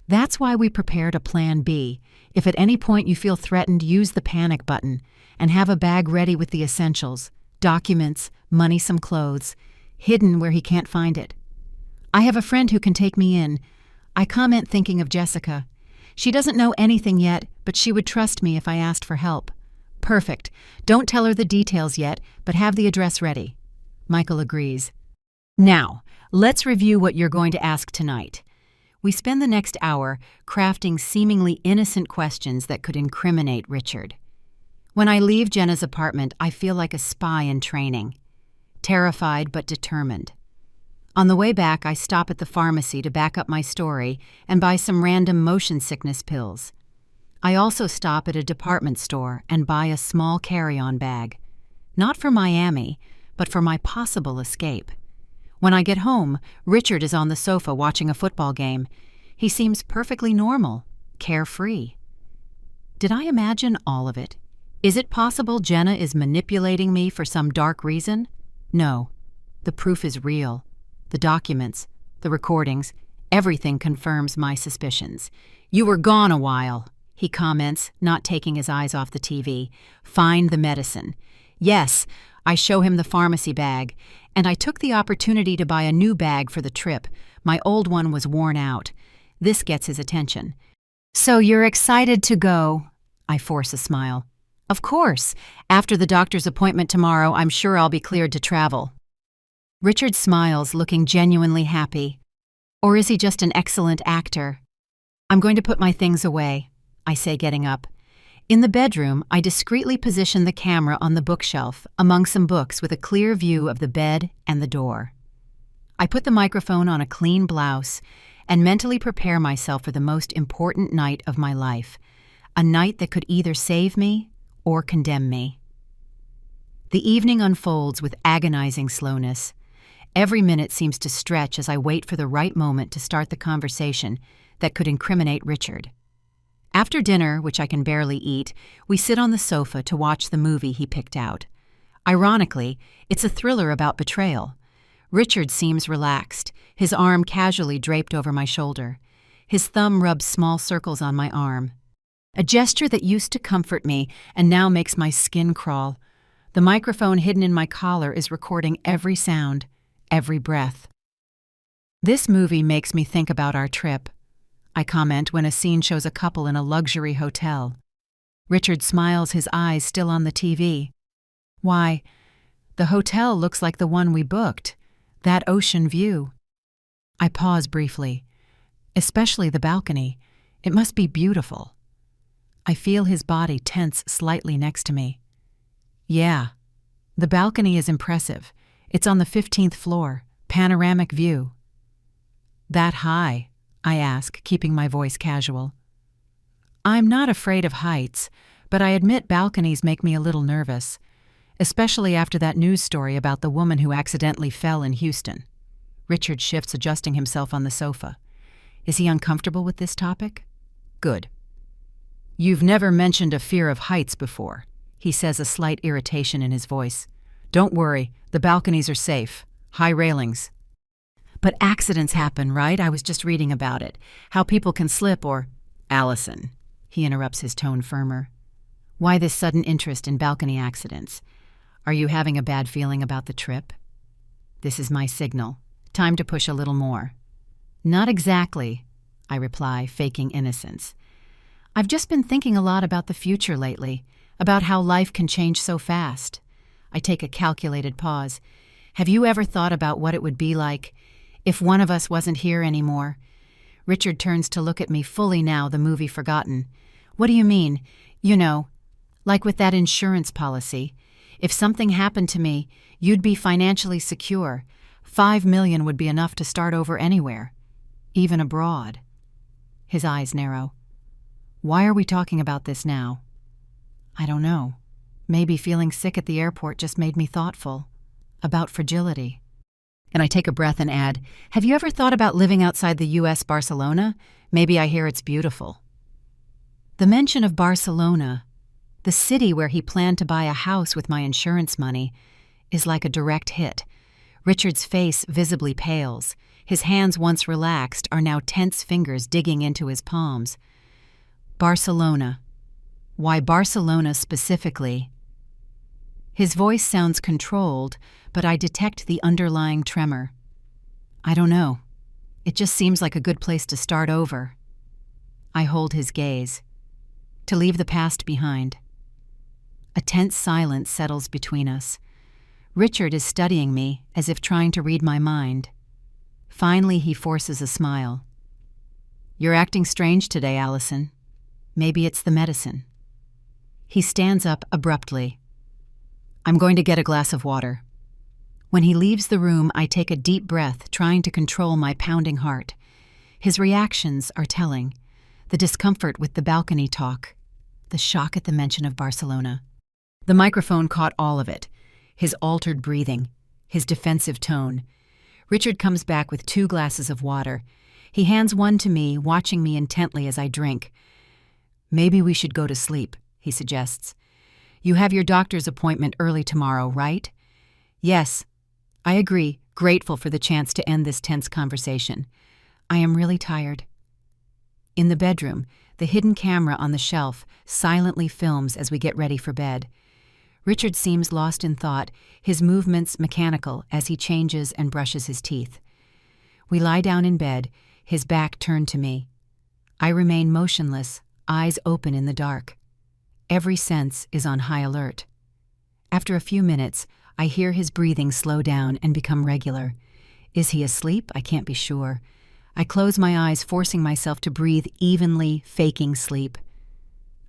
That's why we prepared a plan B. If at any point you feel threatened, use the panic button and have a bag ready with the essentials, documents, money, some clothes, hidden where he can't find it. I have a friend who can take me in. I comment, thinking of Jessica. She doesn't know anything yet, but she would trust me if I asked for help. Perfect. Don't tell her the details yet, but have the address ready. Michael agrees. Now, let's review what you're going to ask tonight. We spend the next hour crafting seemingly innocent questions that could incriminate Richard. When I leave Jenna's apartment, I feel like a spy in training. Terrified but determined. On the way back, I stop at the pharmacy to back up my story and buy some random motion sickness pills. I also stop at a department store and buy a small carry-on bag. Not for Miami, but for my possible escape. When I get home, Richard is on the sofa watching a football game. He seems perfectly normal, carefree. Did I imagine all of it? Is it possible Jenna is manipulating me for some dark reason? No. The proof is real. The documents, the recordings, everything confirms my suspicions. You were gone a while, he comments, not taking his eyes off the TV. Find the medicine. Yes, I show him the pharmacy bag, and I took the opportunity to buy a new bag for the trip. My old one was worn out. This gets his attention. So you're excited to go? I force a smile. Of course. After the doctor's appointment tomorrow, I'm sure I'll be cleared to travel. Richard smiles, looking genuinely happy. Or is he just an excellent actor? I'm going to put my things away, I say, getting up. In the bedroom, I discreetly position the camera on the bookshelf among some books with a clear view of the bed and the door. I put the microphone on a clean blouse and mentally prepare myself for the most important night of my life, a night that could either save me or condemn me. The evening unfolds with agonizing slowness. Every minute seems to stretch as I wait for the right moment to start the conversation that could incriminate Richard. After dinner, which I can barely eat, we sit on the sofa to watch the movie he picked out. Ironically, it's a thriller about betrayal. Richard seems relaxed, his arm casually draped over my shoulder. His thumb rubs small circles on my arm. A gesture that used to comfort me and now makes my skin crawl. The microphone hidden in my collar is recording every sound, every breath. This movie makes me think about our trip, I comment when a scene shows a couple in a luxury hotel. Richard smiles, his eyes still on the TV. Why, the hotel looks like the one we booked, that ocean view. I pause briefly. Especially the balcony. It must be beautiful. I feel his body tense slightly next to me. Yeah, the balcony is impressive. It's on the 15th floor, panoramic view. That high? I ask, keeping my voice casual. I'm not afraid of heights, but I admit balconies make me a little nervous, especially after that news story about the woman who accidentally fell in Houston. Richard shifts, adjusting himself on the sofa. Is he uncomfortable with this topic? Good. You've never mentioned a fear of heights before. he says, a slight irritation in his voice. "Don't worry, the balconies are safe. High railings." "But accidents happen, right? I was just reading about it. How people can slip or—" "Allison," he interrupts, his tone firmer. "Why this sudden interest in balcony accidents? Are you having a bad feeling about the trip?" This is my signal. Time to push a little more. "Not exactly," I reply, faking innocence. "I've just been thinking a lot about the future lately, about how life can change so fast." I take a calculated pause. "Have you ever thought about what it would be like if one of us wasn't here anymore?" Richard turns to look at me, fully now the movie forgotten. "What do you mean? You know, like with that insurance policy. If something happened to me, you'd be financially secure. $5 million would be enough to start over anywhere, even abroad." His eyes narrow. "Why are we talking about this now?" "I don't know. Maybe feeling sick at the airport just made me thoughtful. About fragility." And I take a breath and add, "Have you ever thought about living outside the U.S., Barcelona? Maybe I hear it's beautiful." The mention of Barcelona, the city where he planned to buy a house with my insurance money, is like a direct hit. Richard's face visibly pales. His hands, once relaxed, are now tense fingers digging into his palms. Barcelona. Why Barcelona specifically? His voice sounds controlled, but I detect the underlying tremor. "I don't know. It just seems like a good place to start over." I hold his gaze. To leave the past behind. A tense silence settles between us. Richard is studying me as if trying to read my mind. Finally, he forces a smile. "You're acting strange today, Allison. Maybe it's the medicine." He stands up abruptly. "I'm going to get a glass of water." When he leaves the room, I take a deep breath, trying to control my pounding heart. His reactions are telling. The discomfort with the balcony talk. The shock at the mention of Barcelona. The microphone caught all of it. His altered breathing. His defensive tone. Richard comes back with 2 glasses of water. He hands one to me, watching me intently as I drink. "Maybe we should go to sleep," he suggests. "You have your doctor's appointment early tomorrow, right?" "Yes." I agree, grateful for the chance to end this tense conversation. I am really tired. In the bedroom, the hidden camera on the shelf silently films as we get ready for bed. Richard seems lost in thought, his movements mechanical as he changes and brushes his teeth. We lie down in bed, his back turned to me. I remain motionless, eyes open in the dark. Every sense is on high alert. After a few minutes, I hear his breathing slow down and become regular. Is he asleep? I can't be sure. I close my eyes, forcing myself to breathe evenly, faking sleep.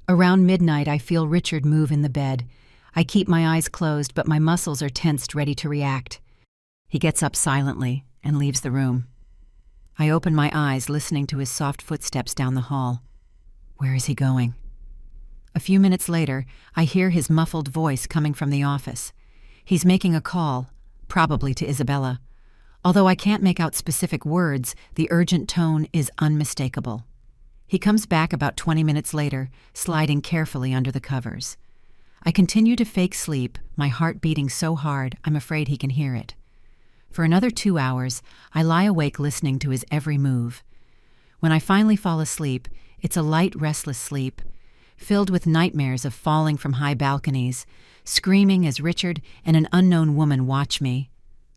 Around midnight, I feel Richard move in the bed. I keep my eyes closed, but my muscles are tensed, ready to react. He gets up silently and leaves the room. I open my eyes, listening to his soft footsteps down the hall. Where is he going? A few minutes later, I hear his muffled voice coming from the office. He's making a call, probably to Isabella. Although I can't make out specific words, the urgent tone is unmistakable. He comes back about 20 minutes later, sliding carefully under the covers. I continue to fake sleep, my heart beating so hard I'm afraid he can hear it. For another 2 hours, I lie awake listening to his every move. When I finally fall asleep, it's a light, restless sleep, filled with nightmares of falling from high balconies, screaming as Richard and an unknown woman watch me,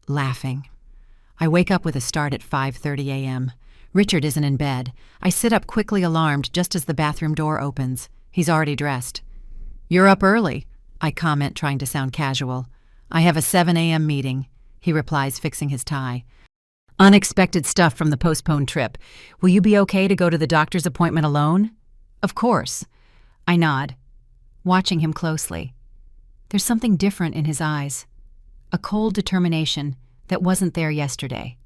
laughing. I wake up with a start at 5:30 a.m. Richard isn't in bed. I sit up quickly, alarmed, just as the bathroom door opens. He's already dressed. "You're up early," I comment, trying to sound casual. "I have a 7 a.m. meeting," he replies, fixing his tie. "Unexpected stuff from the postponed trip. Will you be okay to go to the doctor's appointment alone?" "Of course." I nod, watching him closely. There's something different in his eyes. A cold determination that wasn't there yesterday.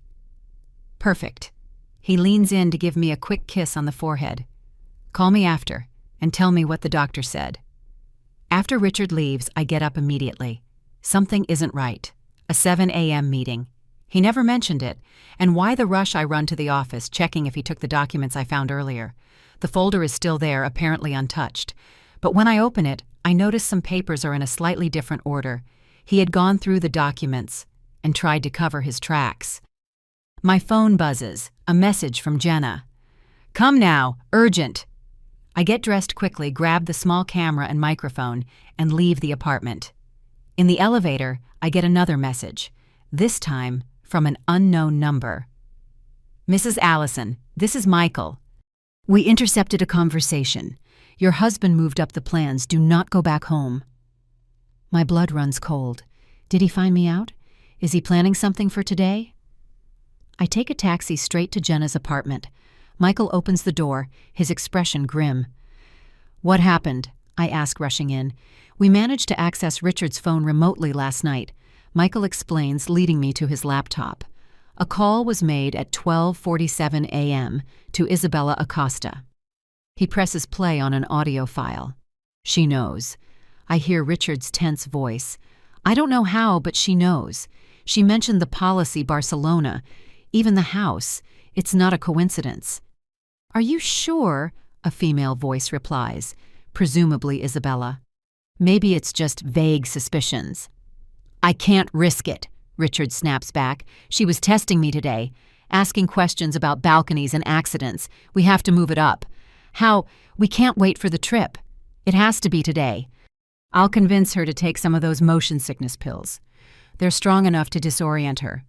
Perfect. He leans in to give me a quick kiss on the forehead. "Call me after and tell me what the doctor said." After Richard leaves, I get up immediately. Something isn't right. A 7 a.m. meeting. He never mentioned it, and why the rush? I run to the office, checking if he took the documents I found earlier. The folder is still there, apparently untouched. But when I open it, I notice some papers are in a slightly different order. He had gone through the documents and tried to cover his tracks. My phone buzzes, a message from Jenna. "Come now, urgent." I get dressed quickly, grab the small camera and microphone, and leave the apartment. In the elevator, I get another message, this time from an unknown number. "Mrs. Allison, this is Michael. We intercepted a conversation. Your husband moved up the plans. Do not go back home." My blood runs cold. Did he find me out? Is he planning something for today? I take a taxi straight to Jenna's apartment. Michael opens the door, his expression grim. "What happened?" I ask, rushing in. "We managed to access Richard's phone remotely last night." Michael explains, leading me to his laptop. A call was made at 12:47 a.m. to Isabella Acosta. He presses play on an audio file. She knows. I hear Richard's tense voice. I don't know how, but she knows. She mentioned the policy Barcelona, even the house. It's not a coincidence. "Are you sure?" a female voice replies, presumably Isabella. "Maybe it's just vague suspicions." "I can't risk it," Richard snaps back. "She was testing me today, asking questions about balconies and accidents. We have to move it up. How? We can't wait for the trip. It has to be today. I'll convince her to take some of those motion sickness pills. They're strong enough to disorient her.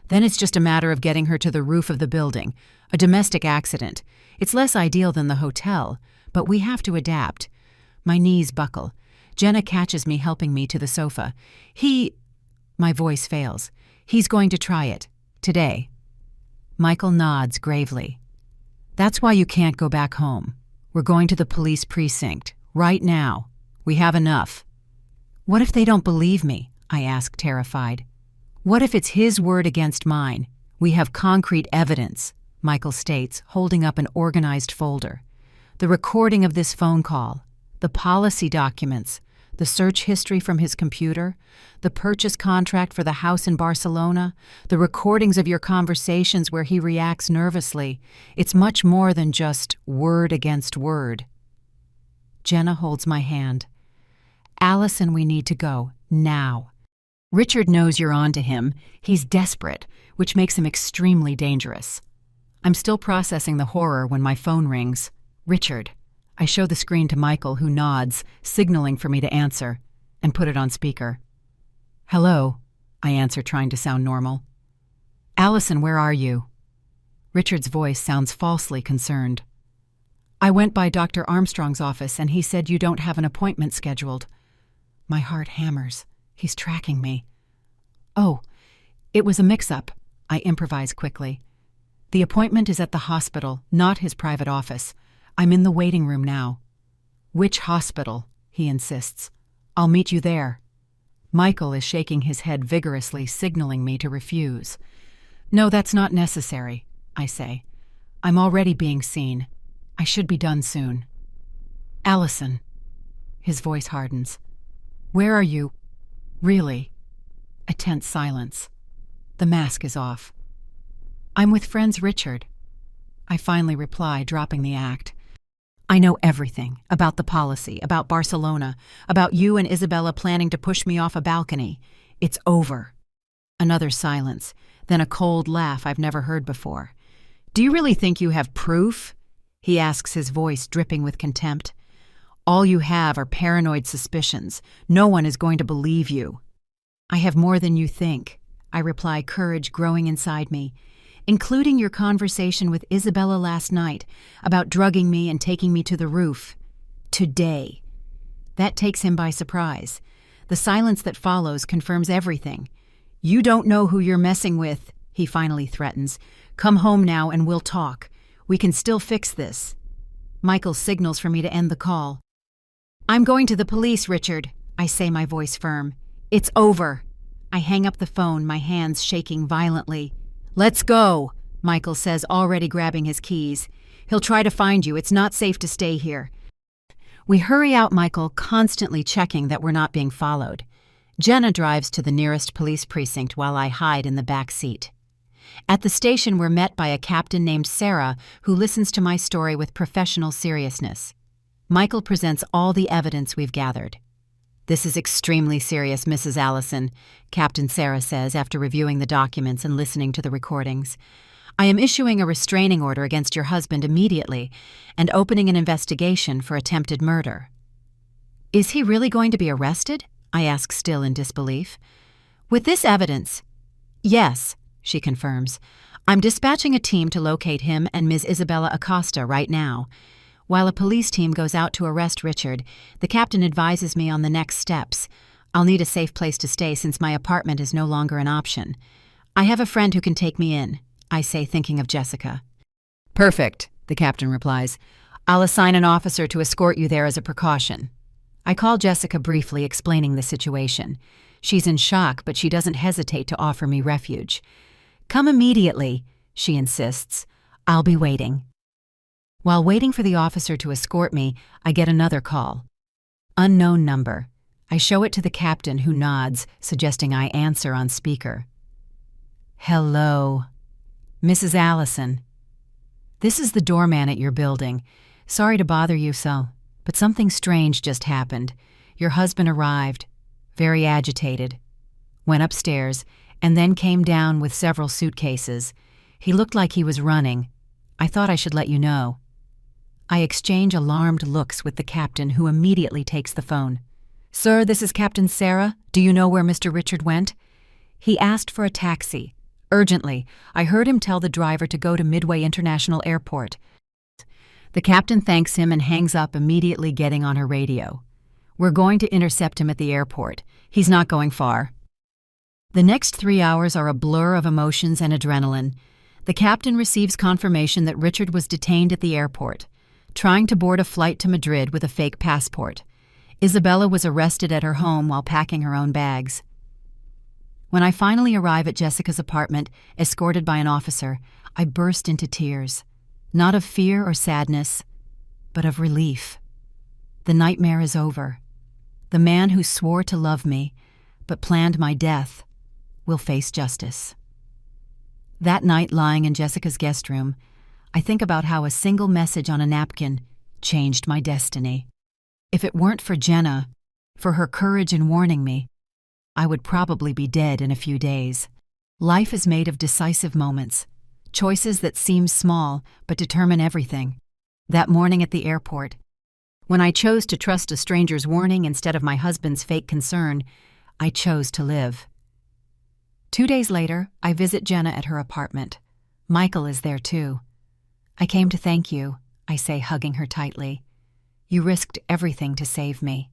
Then it's just a matter of getting her to the roof of the building. A domestic accident. It's less ideal than the hotel, but we have to adapt." My knees buckle. Jenna catches me, helping me to the sofa. My voice fails. "He's going to try it. Today." Michael nods gravely. "That's why you can't go back home. We're going to the police precinct. Right now. We have enough." "What if they don't believe me?" I ask, terrified. "What if it's his word against mine? We have concrete evidence," Michael states, holding up an organized folder. "The recording of this phone call, the policy documents, the search history from his computer, the purchase contract for the house in Barcelona, the recordings of your conversations where he reacts nervously. It's much more than just word against word." Jenna holds my hand. "Allison, we need to go, now. Richard knows you're on to him. He's desperate, which makes him extremely dangerous." I'm still processing the horror when my phone rings. "Richard." I show the screen to Michael, who nods, signaling for me to answer, and put it on speaker. "Hello," I answer, trying to sound normal. "Allison, where are you?" Richard's voice sounds falsely concerned. "I went by Dr. Armstrong's office, and he said you don't have an appointment scheduled." My heart hammers. He's tracking me. "Oh, it was a mix-up," I improvise quickly. "The appointment is at the hospital, not his private office. I'm in the waiting room now." "Which hospital?" he insists. "I'll meet you there." Michael is shaking his head vigorously, signaling me to refuse. "No, that's not necessary," I say. "I'm already being seen. I should be done soon." "Allison." His voice hardens. "Where are you? Really?" A tense silence. The mask is off. "I'm with friends Richard," I finally reply, dropping the act. "I know everything about the policy, about Barcelona, about you and Isabella planning to push me off a balcony. It's over." Another silence, then a cold laugh I've never heard before. "Do you really think you have proof?" he asks, his voice dripping with contempt. "All you have are paranoid suspicions. No one is going to believe you." "I have more than you think," I reply, courage growing inside me, "including your conversation with Isabella last night about drugging me and taking me to the roof. Today." That takes him by surprise. The silence that follows confirms everything. "You don't know who you're messing with," he finally threatens. "Come home now and we'll talk. We can still fix this." Michael signals for me to end the call. "I'm going to the police, Richard," I say, my voice firm. "It's over." I hang up the phone, my hands shaking violently. "Let's go," Michael says, already grabbing his keys. "He'll try to find you. It's not safe to stay here." We hurry out, Michael constantly checking that we're not being followed. Jenna drives to the nearest police precinct while I hide in the back seat. At the station, we're met by a captain named Sarah who listens to my story with professional seriousness. Michael presents all the evidence we've gathered. "This is extremely serious, Mrs. Allison," Captain Sarah says after reviewing the documents and listening to the recordings. "I am issuing a restraining order against your husband immediately and opening an investigation for attempted murder." "Is he really going to be arrested?" I ask, still in disbelief. "With this evidence?" "Yes," she confirms. "I'm dispatching a team to locate him and Ms. Isabella Acosta right now. While a police team goes out to arrest Richard, the captain advises me on the next steps. I'll need a safe place to stay since my apartment is no longer an option. I have a friend who can take me in," I say, thinking of Jessica. "Perfect," the captain replies. "I'll assign an officer to escort you there as a precaution." I call Jessica briefly, explaining the situation. She's in shock, but she doesn't hesitate to offer me refuge. "Come immediately," she insists. "I'll be waiting." While waiting for the officer to escort me, I get another call. Unknown number. I show it to the captain, who nods, suggesting I answer on speaker. "Hello. Mrs. Allison. This is the doorman at your building. Sorry to bother you so, but something strange just happened. Your husband arrived, very agitated, went upstairs, and then came down with several suitcases. He looked like he was running. I thought I should let you know." I exchange alarmed looks with the captain, who immediately takes the phone. "Sir, this is Captain Sarah. Do you know where Mr. Richard went?" "He asked for a taxi. Urgently. I heard him tell the driver to go to Midway International Airport." The captain thanks him and hangs up, immediately getting on her radio. "We're going to intercept him at the airport. He's not going far." The next 3 hours are a blur of emotions and adrenaline. The captain receives confirmation that Richard was detained at the airport, trying to board a flight to Madrid with a fake passport. Isabella was arrested at her home while packing her own bags. When I finally arrive at Jessica's apartment, escorted by an officer, I burst into tears. Not of fear or sadness, but of relief. The nightmare is over. The man who swore to love me, but planned my death, will face justice. That night, lying in Jessica's guest room, I think about how a single message on a napkin changed my destiny. If it weren't for Jenna, for her courage in warning me, I would probably be dead in a few days. Life is made of decisive moments, choices that seem small but determine everything. That morning at the airport, when I chose to trust a stranger's warning instead of my husband's fake concern, I chose to live. 2 days later, I visit Jenna at her apartment. Michael is there too. "I came to thank you," I say, hugging her tightly. "You risked everything to save me."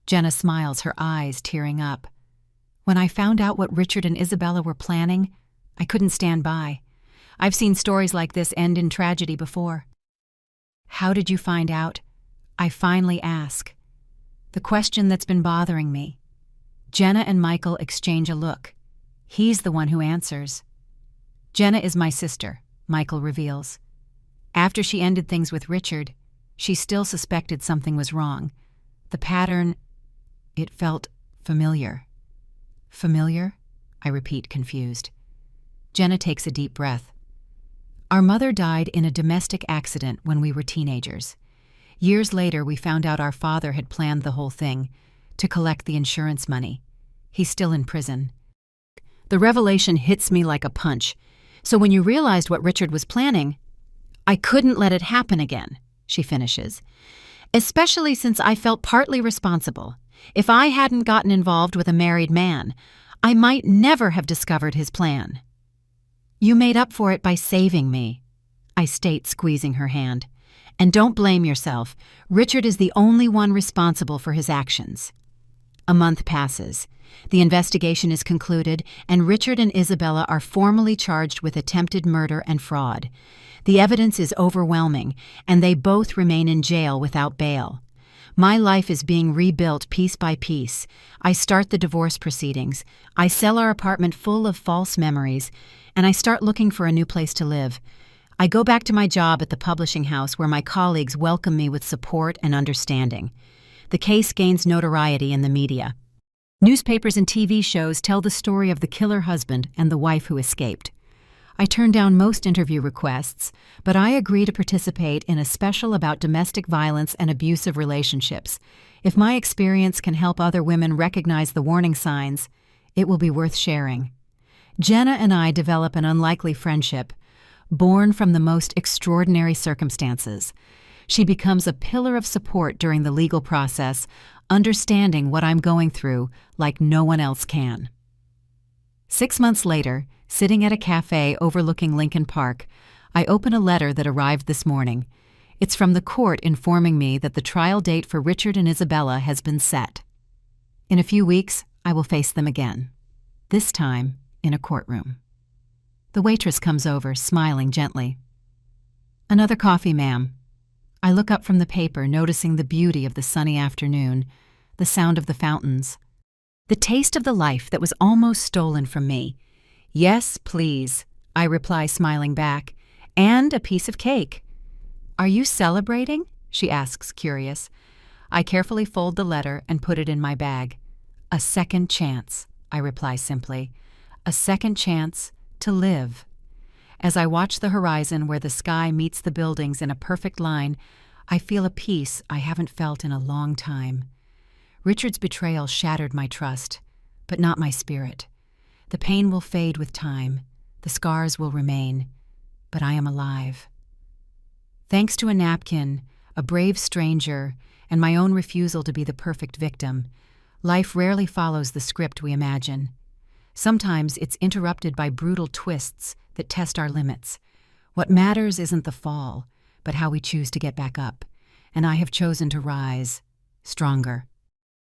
Jenna smiles, her eyes tearing up. "When I found out what Richard and Isabella were planning, I couldn't stand by. I've seen stories like this end in tragedy before." "How did you find out?" I finally ask. The question that's been bothering me. Jenna and Michael exchange a look. He's the one who answers. "Jenna is my sister," Michael reveals. After she ended things with Richard, she still suspected something was wrong. The pattern, it felt familiar. "Familiar?" I repeat, confused. Jenna takes a deep breath. "Our mother died in a domestic accident when we were teenagers. Years later, we found out our father had planned the whole thing, to collect the insurance money. He's still in prison." The revelation hits me like a punch. "So when you realized what Richard was planning, I couldn't let it happen again," she finishes. "Especially since I felt partly responsible. If I hadn't gotten involved with a married man, I might never have discovered his plan." "You made up for it by saving me," I state, squeezing her hand. "And don't blame yourself. Richard is the only one responsible for his actions." A month passes. The investigation is concluded, and Richard and Isabella are formally charged with attempted murder and fraud. The evidence is overwhelming, and they both remain in jail without bail. My life is being rebuilt piece by piece. I start the divorce proceedings. I sell our apartment full of false memories, and I start looking for a new place to live. I go back to my job at the publishing house where my colleagues welcome me with support and understanding. The case gains notoriety in the media. Newspapers and TV shows tell the story of the killer husband and the wife who escaped. I turn down most interview requests, but I agree to participate in a special about domestic violence and abusive relationships. If my experience can help other women recognize the warning signs, it will be worth sharing. Jenna and I develop an unlikely friendship, born from the most extraordinary circumstances. She becomes a pillar of support during the legal process, understanding what I'm going through like no one else can. 6 months later, sitting at a cafe overlooking Lincoln Park, I open a letter that arrived this morning. It's from the court informing me that the trial date for Richard and Isabella has been set. In a few weeks, I will face them again, this time in a courtroom. The waitress comes over, smiling gently. "Another coffee, ma'am." I look up from the paper, noticing the beauty of the sunny afternoon, the sound of the fountains, the taste of the life that was almost stolen from me. "Yes, please," I reply, smiling back, "and a piece of cake." "Are you celebrating?" she asks, curious. I carefully fold the letter and put it in my bag. "A second chance," I reply simply. "A second chance to live." As I watch the horizon where the sky meets the buildings in a perfect line, I feel a peace I haven't felt in a long time. Richard's betrayal shattered my trust, but not my spirit. The pain will fade with time, the scars will remain, but I am alive. Thanks to a napkin, a brave stranger, and my own refusal to be the perfect victim, life rarely follows the script we imagine. Sometimes it's interrupted by brutal twists that test our limits. What matters isn't the fall, but how we choose to get back up, and I have chosen to rise, stronger.